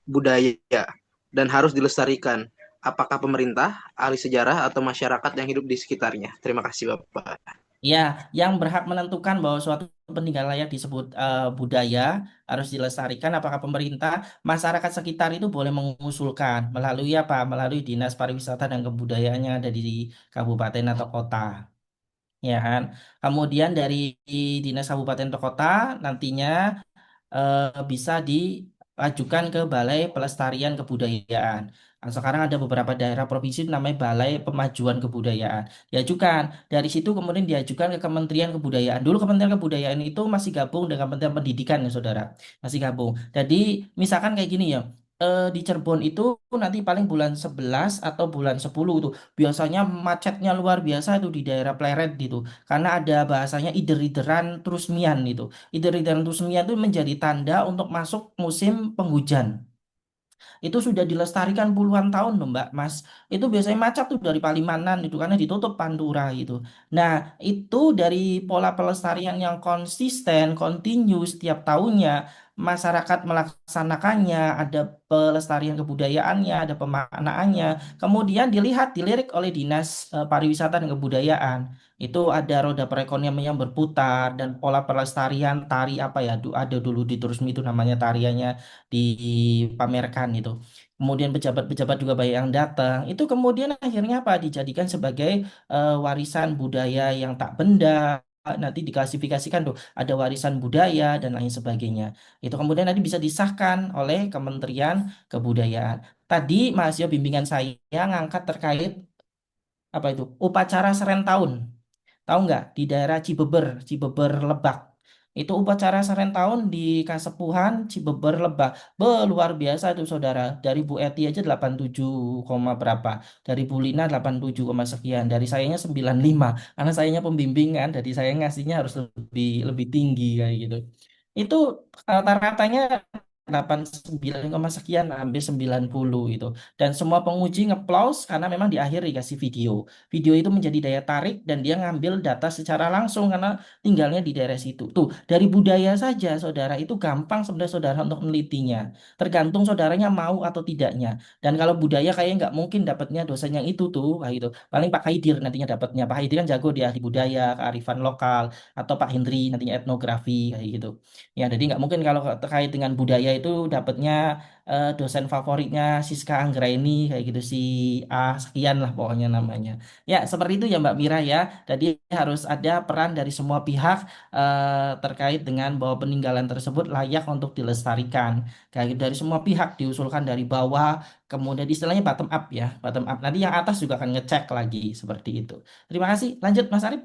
budaya dan harus dilestarikan? Apakah pemerintah, ahli sejarah, atau masyarakat yang hidup di sekitarnya? Terima kasih Bapak. Ya, yang berhak menentukan bahwa suatu peninggalan layak disebut budaya harus dilestarikan. Apakah pemerintah, masyarakat sekitar itu boleh mengusulkan melalui apa? Melalui Dinas Pariwisata dan Kebudayaan yang ada di kabupaten atau kota. ya kan. Kemudian dari dinas kabupaten atau kota nantinya bisa diajukan ke Balai Pelestarian Kebudayaan. Nah, sekarang ada beberapa daerah provinsi namanya Balai Pemajuan Kebudayaan. Diajukan. Dari situ kemudian diajukan ke Kementerian Kebudayaan. Dulu Kementerian Kebudayaan itu masih gabung dengan Kementerian Pendidikan ya saudara. Masih gabung. Jadi misalkan kayak gini ya. Di Cirebon itu nanti paling bulan 11 atau bulan 10 tuh biasanya macetnya luar biasa itu di daerah Pleret gitu karena ada bahasanya ider-ideran terusmian itu. Ide-ide Tusmia itu menjadi tanda untuk masuk musim penghujan. Itu sudah dilestarikan puluhan tahun loh Mbak Mas. Itu biasanya macet tuh dari Palimanan itu karena ditutup Pantura gitu. Nah, itu dari pola pelestarian yang konsisten, kontinu setiap tahunnya masyarakat melaksanakannya, ada pelestarian kebudayaannya, ada pemaknaannya. Kemudian dilirik oleh Dinas Pariwisata dan Kebudayaan. Itu ada roda perekonomian yang berputar dan pola pelestarian tari apa ya, ada dulu di Turusmi itu namanya tariannya dipamerkan itu. Kemudian pejabat-pejabat juga banyak yang datang. Itu kemudian akhirnya apa? Dijadikan sebagai warisan budaya yang tak benda. Nanti diklasifikasikan tuh ada warisan budaya dan lain sebagainya. Itu kemudian nanti bisa disahkan oleh Kementerian Kebudayaan. Tadi mahasiswa bimbingan saya ngangkat terkait apa itu? Upacara Serentahun. Tahu nggak di daerah Cibeber Lebak. Itu upacara Serentahun di Kasepuhan Cibeber Lebak. Luar biasa itu saudara. Dari Bu Eti aja 87, berapa. Dari Bu Lina 87, sekian. Dari sayanya 95. Karena sayanya pembimbingan, jadi saya ngasihnya harus lebih lebih tinggi kayak gitu. Itu rata-ratanya 89, sekian hampir 90 itu. Dan semua penguji ngeplaus karena memang di akhir dikasih video. Video itu menjadi daya tarik dan dia ngambil data secara langsung karena tinggalnya di daerah situ. Tuh, dari budaya saja saudara itu gampang sebenarnya saudara untuk menelitinya. Tergantung saudaranya mau atau tidaknya. Dan kalau budaya kayak nggak mungkin dapatnya dosen yang itu tuh, kayak gitu. Paling Pak Haidir nantinya dapatnya. Pak Haidir kan jago di ahli budaya, kearifan lokal, atau Pak Hendri nantinya etnografi kayak gitu. Ya, jadi nggak mungkin kalau terkait dengan budaya itu dapatnya dosen favoritnya Siska Anggraini kayak gitu si A sekian lah pokoknya namanya. Ya, seperti itu ya Mbak Mira ya. Jadi harus ada peran dari semua pihak terkait dengan bahwa peninggalan tersebut layak untuk dilestarikan. Kayak gitu, dari semua pihak diusulkan dari bawah, kemudian istilahnya bottom up ya, bottom up. Nanti yang atas juga akan ngecek lagi seperti itu. Terima kasih. Lanjut Mas Arif.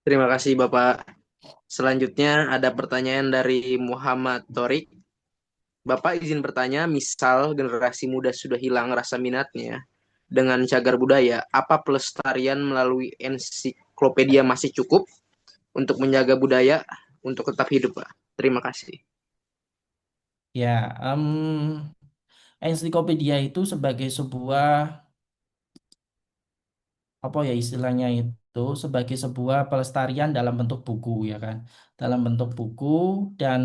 Terima kasih Bapak. Selanjutnya ada pertanyaan dari Muhammad Torik. Bapak izin bertanya, misal generasi muda sudah hilang rasa minatnya dengan cagar budaya, apa pelestarian melalui ensiklopedia masih cukup untuk menjaga budaya untuk tetap hidup, Pak? Terima kasih. Ya, ensiklopedia itu sebagai sebuah apa ya istilahnya itu sebagai sebuah pelestarian dalam bentuk buku ya kan, dalam bentuk buku dan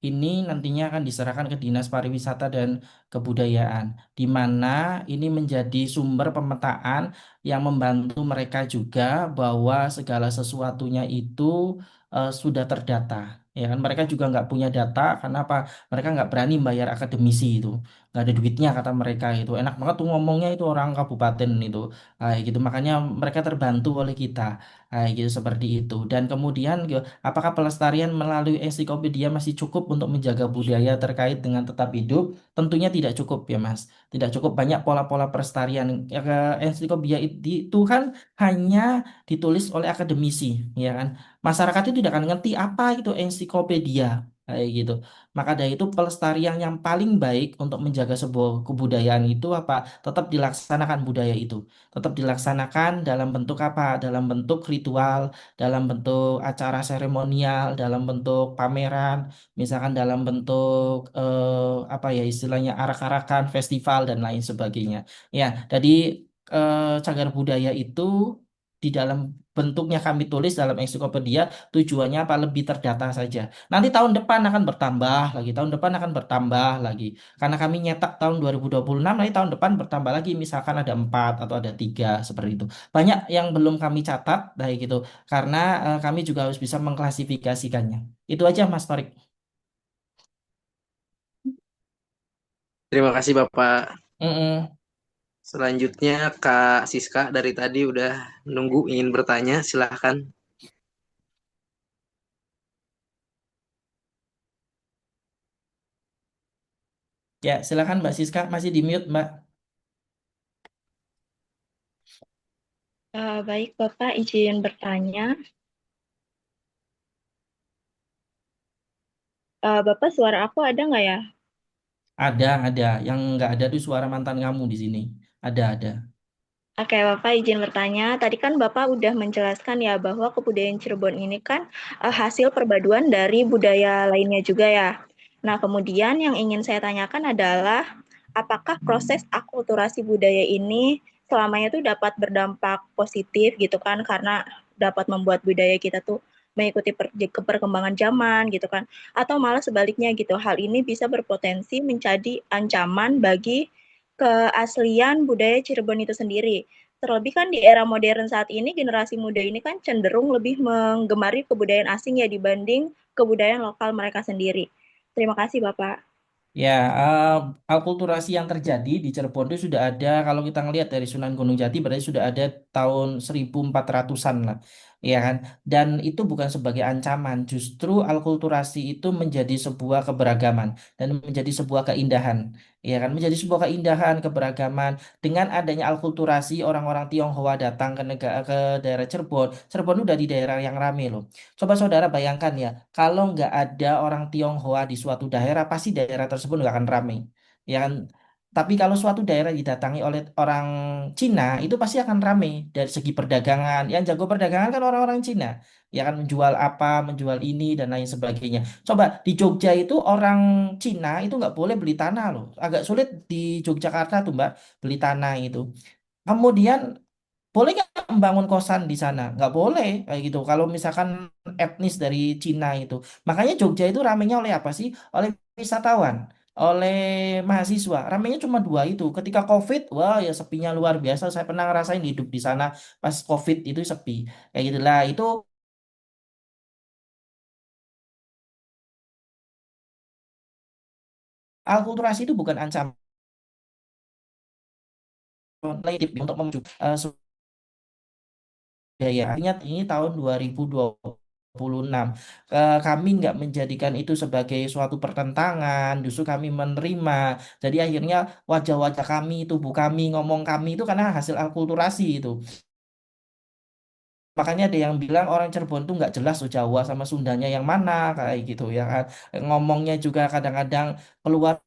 ini nantinya akan diserahkan ke Dinas Pariwisata dan Kebudayaan, di mana ini menjadi sumber pemetaan yang membantu mereka juga bahwa segala sesuatunya itu sudah terdata. Ya kan, mereka juga nggak punya data karena apa? Mereka nggak berani bayar akademisi itu, nggak ada duitnya kata mereka itu. Enak banget tuh ngomongnya itu orang kabupaten itu, gitu. Makanya mereka terbantu oleh kita, gitu seperti itu. Dan kemudian apakah pelestarian melalui ensiklopedia masih cukup untuk menjaga budaya terkait dengan tetap hidup? Tentunya tidak cukup ya Mas. Tidak cukup banyak pola-pola pelestarian. Ya, ensiklopedia itu kan hanya ditulis oleh akademisi, ya kan? Masyarakat itu tidak akan ngerti apa itu ensiklopedia. Kayak gitu. Maka dari itu pelestarian yang paling baik untuk menjaga sebuah kebudayaan itu apa? Tetap dilaksanakan budaya itu. Tetap dilaksanakan dalam bentuk apa? Dalam bentuk ritual, dalam bentuk acara seremonial, dalam bentuk pameran, misalkan dalam bentuk apa ya istilahnya arak-arakan, festival dan lain sebagainya. Ya, jadi cagar budaya itu di dalam bentuknya kami tulis dalam ensiklopedia tujuannya apa lebih terdata saja. Nanti tahun depan akan bertambah lagi, tahun depan akan bertambah lagi. Karena kami nyetak tahun 2026, nanti tahun depan bertambah lagi misalkan ada 4 atau ada 3 seperti itu. Banyak yang belum kami catat, baik gitu. Karena kami juga harus bisa mengklasifikasikannya. Itu aja Mas Torik. Terima kasih Bapak. Mm-mm. Selanjutnya Kak Siska dari tadi udah nunggu ingin bertanya, silahkan. Ya, silakan Mbak Siska, masih di mute, Mbak. Baik, Bapak izin bertanya. Bapak suara aku ada nggak ya? Ada. Yang nggak ada tuh suara mantan kamu di sini. Ada. Oke, Bapak izin bertanya. Tadi kan Bapak udah menjelaskan ya bahwa kebudayaan Cirebon ini kan hasil perpaduan dari budaya lainnya juga ya. Nah, kemudian yang ingin saya tanyakan adalah apakah proses akulturasi budaya ini selamanya itu dapat berdampak positif gitu kan karena dapat membuat budaya kita tuh mengikuti perkembangan zaman gitu kan atau malah sebaliknya gitu. Hal ini bisa berpotensi menjadi ancaman bagi keaslian budaya Cirebon itu sendiri. Terlebih kan di era modern saat ini, generasi muda ini kan cenderung lebih menggemari kebudayaan asing ya dibanding kebudayaan lokal mereka sendiri. Terima kasih, Bapak. Ya, akulturasi yang terjadi di Cirebon itu sudah ada, kalau kita ngelihat dari Sunan Gunung Jati berarti sudah ada tahun 1400-an lah, ya kan? Dan itu bukan sebagai ancaman, justru akulturasi itu menjadi sebuah keberagaman dan menjadi sebuah keindahan, ya kan? Menjadi sebuah keindahan, keberagaman. Dengan adanya akulturasi, orang-orang Tionghoa datang ke negara ke daerah Cirebon. Cirebon udah di daerah yang rame loh. Coba saudara bayangkan ya. Kalau nggak ada orang Tionghoa di suatu daerah, pasti daerah tersebut nggak akan ramai. Ya kan? Tapi kalau suatu daerah didatangi oleh orang Cina, itu pasti akan ramai dari segi perdagangan. Yang jago perdagangan kan orang-orang Cina. Ya kan menjual apa, menjual ini dan lain sebagainya. Coba di Jogja itu orang Cina itu nggak boleh beli tanah loh. Agak sulit di Yogyakarta tuh Mbak beli tanah itu. Kemudian boleh nggak membangun kosan di sana? Nggak boleh kayak gitu. Kalau misalkan etnis dari Cina itu, makanya Jogja itu ramenya oleh apa sih? Oleh wisatawan, oleh mahasiswa. Ramenya cuma dua itu. Ketika COVID, wah ya sepinya luar biasa. Saya pernah ngerasain hidup di sana pas COVID itu sepi. Kayak gitulah. Itu akulturasi itu bukan ancaman negatif untuk memicu budaya. Ingat ini tahun 2026. Kami nggak menjadikan itu sebagai suatu pertentangan, justru kami menerima. Jadi akhirnya wajah-wajah kami, tubuh kami, ngomong kami itu karena hasil akulturasi itu. Makanya ada yang bilang orang Cirebon tuh nggak jelas tuh Jawa sama Sundanya yang mana kayak gitu ya kan. Ngomongnya juga kadang-kadang keluar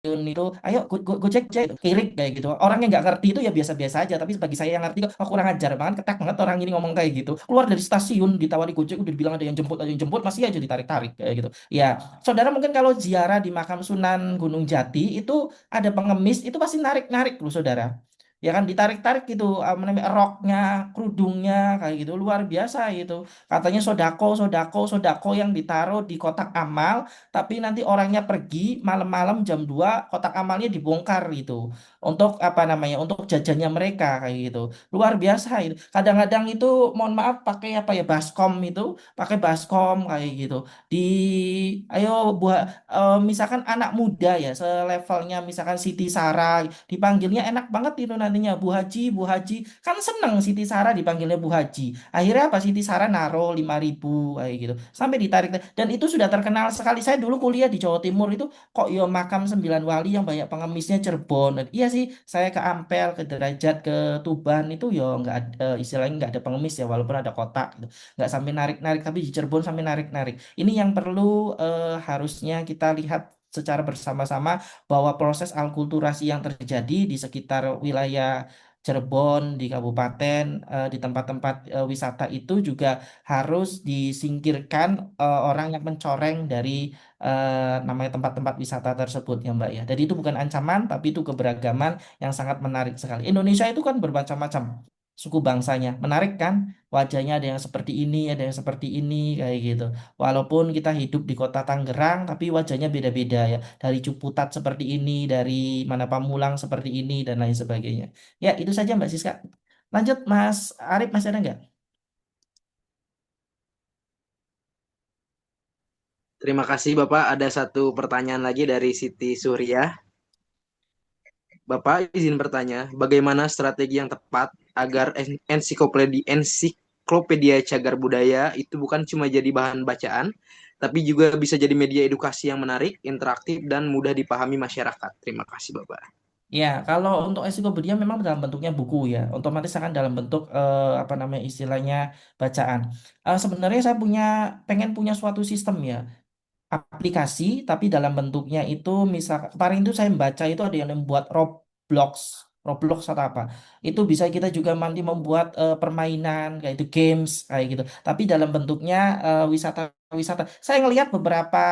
itu ayo gojek gojek kirik kayak gitu orang yang nggak ngerti itu ya biasa-biasa aja tapi bagi saya yang ngerti kok oh, kurang ajar banget ketak banget orang ini ngomong kayak gitu keluar dari stasiun ditawari gojek udah dibilang ada yang jemput masih aja ditarik-tarik kayak gitu ya saudara mungkin kalau ziarah di makam Sunan Gunung Jati itu ada pengemis itu pasti narik-narik loh saudara ya kan ditarik-tarik gitu apa namanya roknya kerudungnya kayak gitu luar biasa gitu katanya sodako yang ditaruh di kotak amal tapi nanti orangnya pergi malam-malam jam 2 kotak amalnya dibongkar gitu untuk apa namanya untuk jajannya mereka kayak gitu luar biasa itu kadang-kadang itu mohon maaf pakai apa ya baskom itu pakai baskom kayak gitu di ayo buat misalkan anak muda ya selevelnya misalkan Siti Sarah dipanggilnya enak banget itu nantinya Bu Haji kan seneng Siti Sarah dipanggilnya Bu Haji akhirnya apa Siti Sarah naro 5.000 kayak gitu sampai ditarik dan itu sudah terkenal sekali saya dulu kuliah di Jawa Timur itu kok yo makam Sembilan Wali yang banyak pengemisnya Cirebon dan iya sih saya ke Ampel ke Derajat ke Tuban itu yo nggak ada istilahnya nggak ada pengemis ya walaupun ada kotak gitu nggak sampai narik-narik tapi di Cirebon sampai narik-narik ini yang perlu harusnya kita lihat secara bersama-sama bahwa proses alkulturasi yang terjadi di sekitar wilayah Cirebon di kabupaten di tempat-tempat wisata itu juga harus disingkirkan orang yang mencoreng dari namanya tempat-tempat wisata tersebut ya Mbak ya. Jadi itu bukan ancaman tapi itu keberagaman yang sangat menarik sekali. Indonesia itu kan bermacam-macam suku bangsanya. Menarik kan? Wajahnya ada yang seperti ini, ada yang seperti ini kayak gitu. Walaupun kita hidup di kota Tangerang tapi wajahnya beda-beda ya. Dari Ciputat seperti ini, dari mana Pamulang seperti ini dan lain sebagainya. Ya, itu saja Mbak Siska. Lanjut Mas Arif masih ada nggak? Terima kasih Bapak. Ada satu pertanyaan lagi dari Siti Surya. Bapak izin bertanya, bagaimana strategi yang tepat agar ensiklopedia Cagar Budaya itu bukan cuma jadi bahan bacaan, tapi juga bisa jadi media edukasi yang menarik, interaktif, dan mudah dipahami masyarakat. Terima kasih, Bapak. Ya, kalau untuk ensiklopedia memang dalam bentuknya buku ya, otomatis akan dalam bentuk apa namanya istilahnya bacaan. Sebenarnya saya pengen punya suatu sistem ya, aplikasi tapi dalam bentuknya itu misal kemarin itu saya membaca itu ada yang membuat Roblox Roblox atau apa itu bisa kita juga nanti membuat permainan kayak itu games kayak gitu tapi dalam bentuknya wisata wisata saya ngelihat beberapa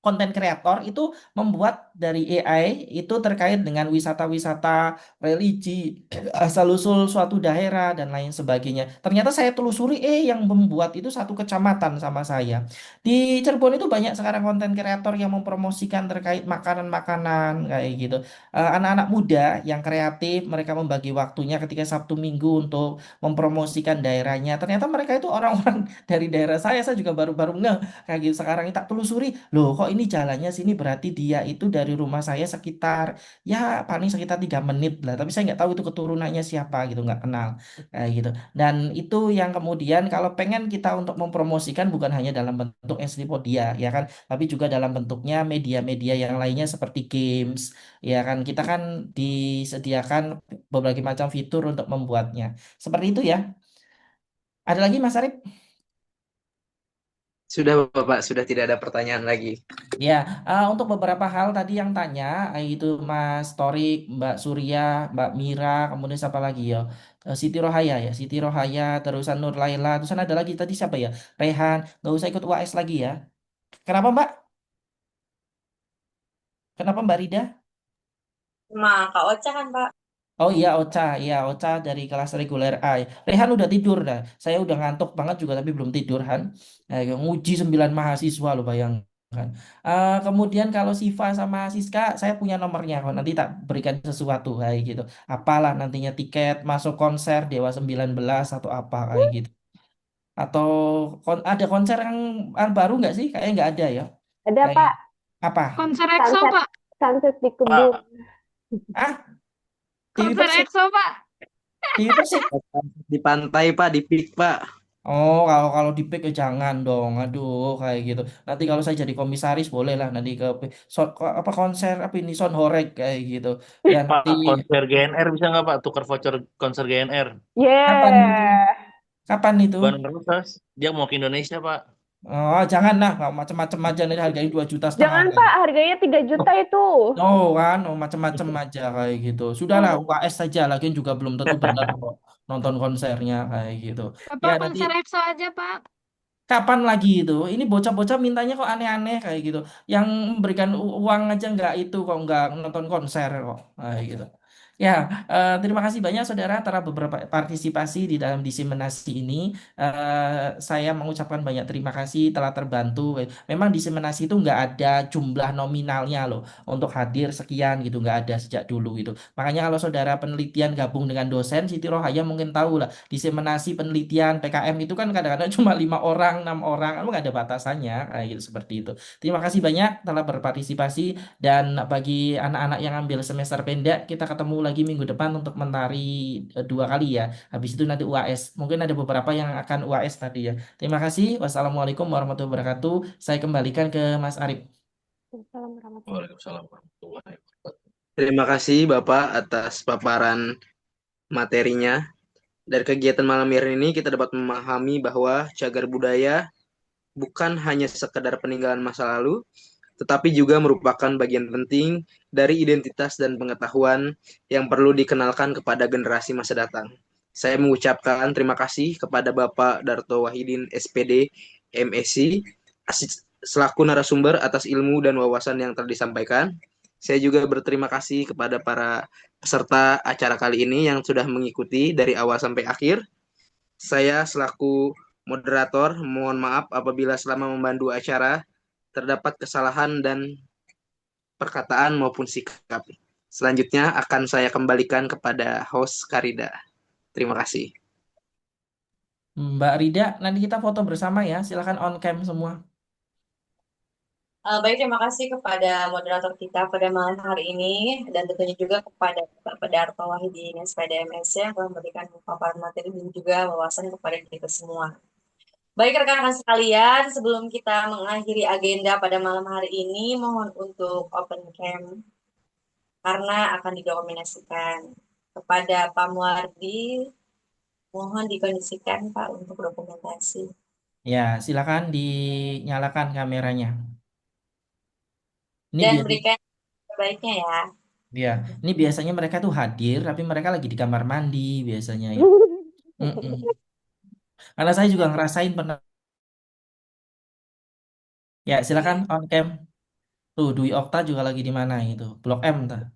konten kreator itu membuat dari AI itu terkait dengan wisata-wisata religi, asal-usul suatu daerah dan lain sebagainya. Ternyata saya telusuri, yang membuat itu satu kecamatan sama saya. Di Cirebon itu banyak sekarang konten kreator yang mempromosikan terkait makanan-makanan kayak gitu. Anak-anak muda yang kreatif, mereka membagi waktunya ketika Sabtu Minggu untuk mempromosikan daerahnya. Ternyata mereka itu orang-orang dari daerah saya juga baru-baru ngeh kayak gitu. Sekarang ini tak telusuri, loh kok ini jalannya sini berarti dia itu dari rumah saya sekitar ya paling sekitar 3 menit lah tapi saya nggak tahu itu keturunannya siapa gitu nggak kenal kayak gitu dan itu yang kemudian kalau pengen kita untuk mempromosikan bukan hanya dalam bentuk Encyclopedia ya kan tapi juga dalam bentuknya media-media yang lainnya seperti games ya kan kita kan disediakan berbagai macam fitur untuk membuatnya seperti itu ya ada lagi Mas Arif. Sudah, Bapak, sudah tidak ada pertanyaan lagi. Ya, untuk beberapa hal tadi yang tanya, itu Mas Torik, Mbak Surya, Mbak Mira, kemudian siapa lagi ya? Siti Rohaya ya, Siti Rohaya, terusan Nur Laila, terusan ada lagi tadi siapa ya? Rehan, nggak usah ikut UAS lagi ya. Kenapa Mbak? Kenapa Mbak Rida? Sama Kak Ocha kan, Pak? Oh iya Ocha dari kelas reguler A. Ya. Rehan udah tidur dah. Saya udah ngantuk banget juga tapi belum tidur Han. Nguji 9 mahasiswa loh bayangkan. Kemudian kalau Siva sama Siska saya punya nomornya kok. Nanti tak berikan sesuatu kayak gitu. Apalah nantinya tiket masuk konser Dewa 19 atau apa kayak gitu. Atau ada konser yang baru nggak sih? Kayaknya nggak ada ya. Ada Kayak Pak, apa? Konser EXO, sunset Pak. sunset di kebun. Pak, Ah, TV Konser Persik. EXO, Pak. TV Persik. Di pantai, Pak, di pik, Pak. Oh, kalau kalau di pick jangan dong. Aduh, kayak gitu. Nanti kalau saya jadi komisaris boleh lah nanti apa konser apa ini Sound Horeg kayak gitu. Ya Pak, nanti konser GNR bisa nggak Pak? Tukar voucher konser GNR. kapan itu? Yeah. Kapan itu? Bandung Rosas. Dia mau ke Indonesia, Pak. Oh, jangan lah, nggak macam-macam aja nih harganya 2,5 juta Jangan kan. Pak, harganya 3 juta itu. Oh kan, macam-macam aja kayak gitu. Sudahlah, UKS saja, lagian juga belum tentu benar kok nonton konsernya kayak gitu. Ya Bapak nanti konser EXO aja, Pak. kapan lagi itu? Ini bocah-bocah mintanya kok aneh-aneh kayak gitu. Yang memberikan uang aja nggak itu kok nggak nonton konser kok kayak gitu. Ya, terima kasih banyak saudara atas beberapa partisipasi di dalam diseminasi ini. Saya mengucapkan banyak terima kasih telah terbantu. Memang diseminasi itu nggak ada jumlah nominalnya loh untuk hadir sekian gitu nggak ada sejak dulu gitu. Makanya kalau saudara penelitian gabung dengan dosen Siti Rohaya mungkin tahu lah diseminasi penelitian PKM itu kan kadang-kadang cuma 5 orang, 6 orang, emang nggak ada batasannya kayak gitu seperti itu. Terima kasih banyak telah berpartisipasi dan bagi anak-anak yang ambil semester pendek kita ketemu lagi minggu depan untuk mentari 2 kali ya. Habis itu nanti UAS. Mungkin ada beberapa yang akan UAS tadi ya. Terima kasih. Wassalamualaikum warahmatullahi wabarakatuh. Saya kembalikan ke Mas Arif. Waalaikumsalam warahmatullahi wabarakatuh. Terima kasih, Bapak, atas paparan materinya. Dari kegiatan malam hari ini kita dapat memahami bahwa cagar budaya bukan hanya sekedar peninggalan masa lalu, tetapi juga merupakan bagian penting dari identitas dan pengetahuan yang perlu dikenalkan kepada generasi masa datang. Saya mengucapkan terima kasih kepada Bapak Darto Wahidin, SPD, MSc, selaku narasumber atas ilmu dan wawasan yang telah disampaikan. Saya juga berterima kasih kepada para peserta acara kali ini yang sudah mengikuti dari awal sampai akhir. Saya selaku moderator, mohon maaf apabila selama membantu acara terdapat kesalahan dan perkataan maupun sikap. Selanjutnya akan saya kembalikan kepada host Karida. Terima kasih. Mbak Rida, nanti kita foto bersama ya. Silakan on cam semua. Baik, terima kasih kepada moderator kita pada malam hari ini dan tentunya juga kepada Bapak Darto Wahidin SPD MSC yang telah memberikan paparan materi dan juga wawasan kepada kita semua. Baik rekan-rekan sekalian, sebelum kita mengakhiri agenda pada malam hari ini, mohon untuk open cam karena akan didokumentasikan. Kepada Pak Muardi, mohon dikondisikan Pak untuk dokumentasi. Ya, silakan dinyalakan kameranya. Ini Dan biasanya, berikan terbaiknya ya. ya, ini biasanya mereka tuh hadir, tapi mereka lagi di kamar mandi biasanya ya. Mm-mm. Karena saya juga ngerasain pernah. Ya, silakan on cam. Tuh, Dwi Okta juga lagi di mana itu? Blok M, tah.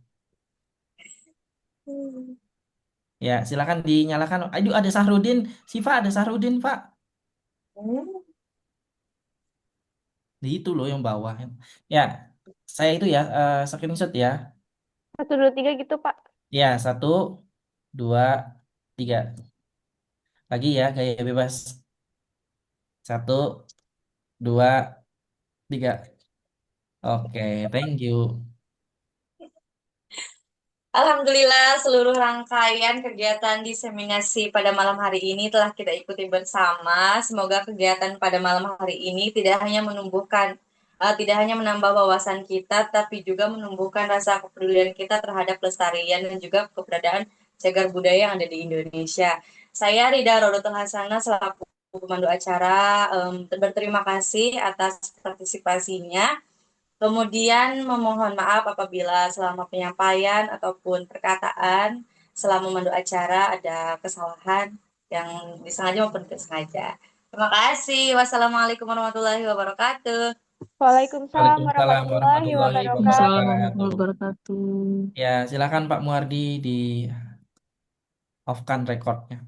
Ya, silakan dinyalakan. Aduh, ada Sahrudin. Siva ada Sahrudin, Pak. Di itu loh yang bawah. Ya, saya itu ya, screenshot ya. 1, 2, 3 gitu, Pak. Ya, 1, 2, 3. Lagi ya, gaya bebas. 1, 2, 3. Oke, thank you. Alhamdulillah seluruh rangkaian kegiatan diseminasi pada malam hari ini telah kita ikuti bersama. Semoga kegiatan pada malam hari ini tidak hanya menambah wawasan kita, tapi juga menumbuhkan rasa kepedulian kita terhadap pelestarian dan juga keberadaan cagar budaya yang ada di Indonesia. Saya Rida Rodotul Hasanah selaku pemandu acara berterima kasih atas partisipasinya. Kemudian memohon maaf apabila selama penyampaian ataupun perkataan selama memandu acara ada kesalahan yang disengaja maupun tidak sengaja. Terima kasih. Wassalamualaikum warahmatullahi wabarakatuh. Waalaikumsalam Waalaikumsalam warahmatullahi warahmatullahi wabarakatuh. Assalamualaikum wabarakatuh. warahmatullahi wabarakatuh. Ya, silakan Pak Muardi di off-kan recordnya.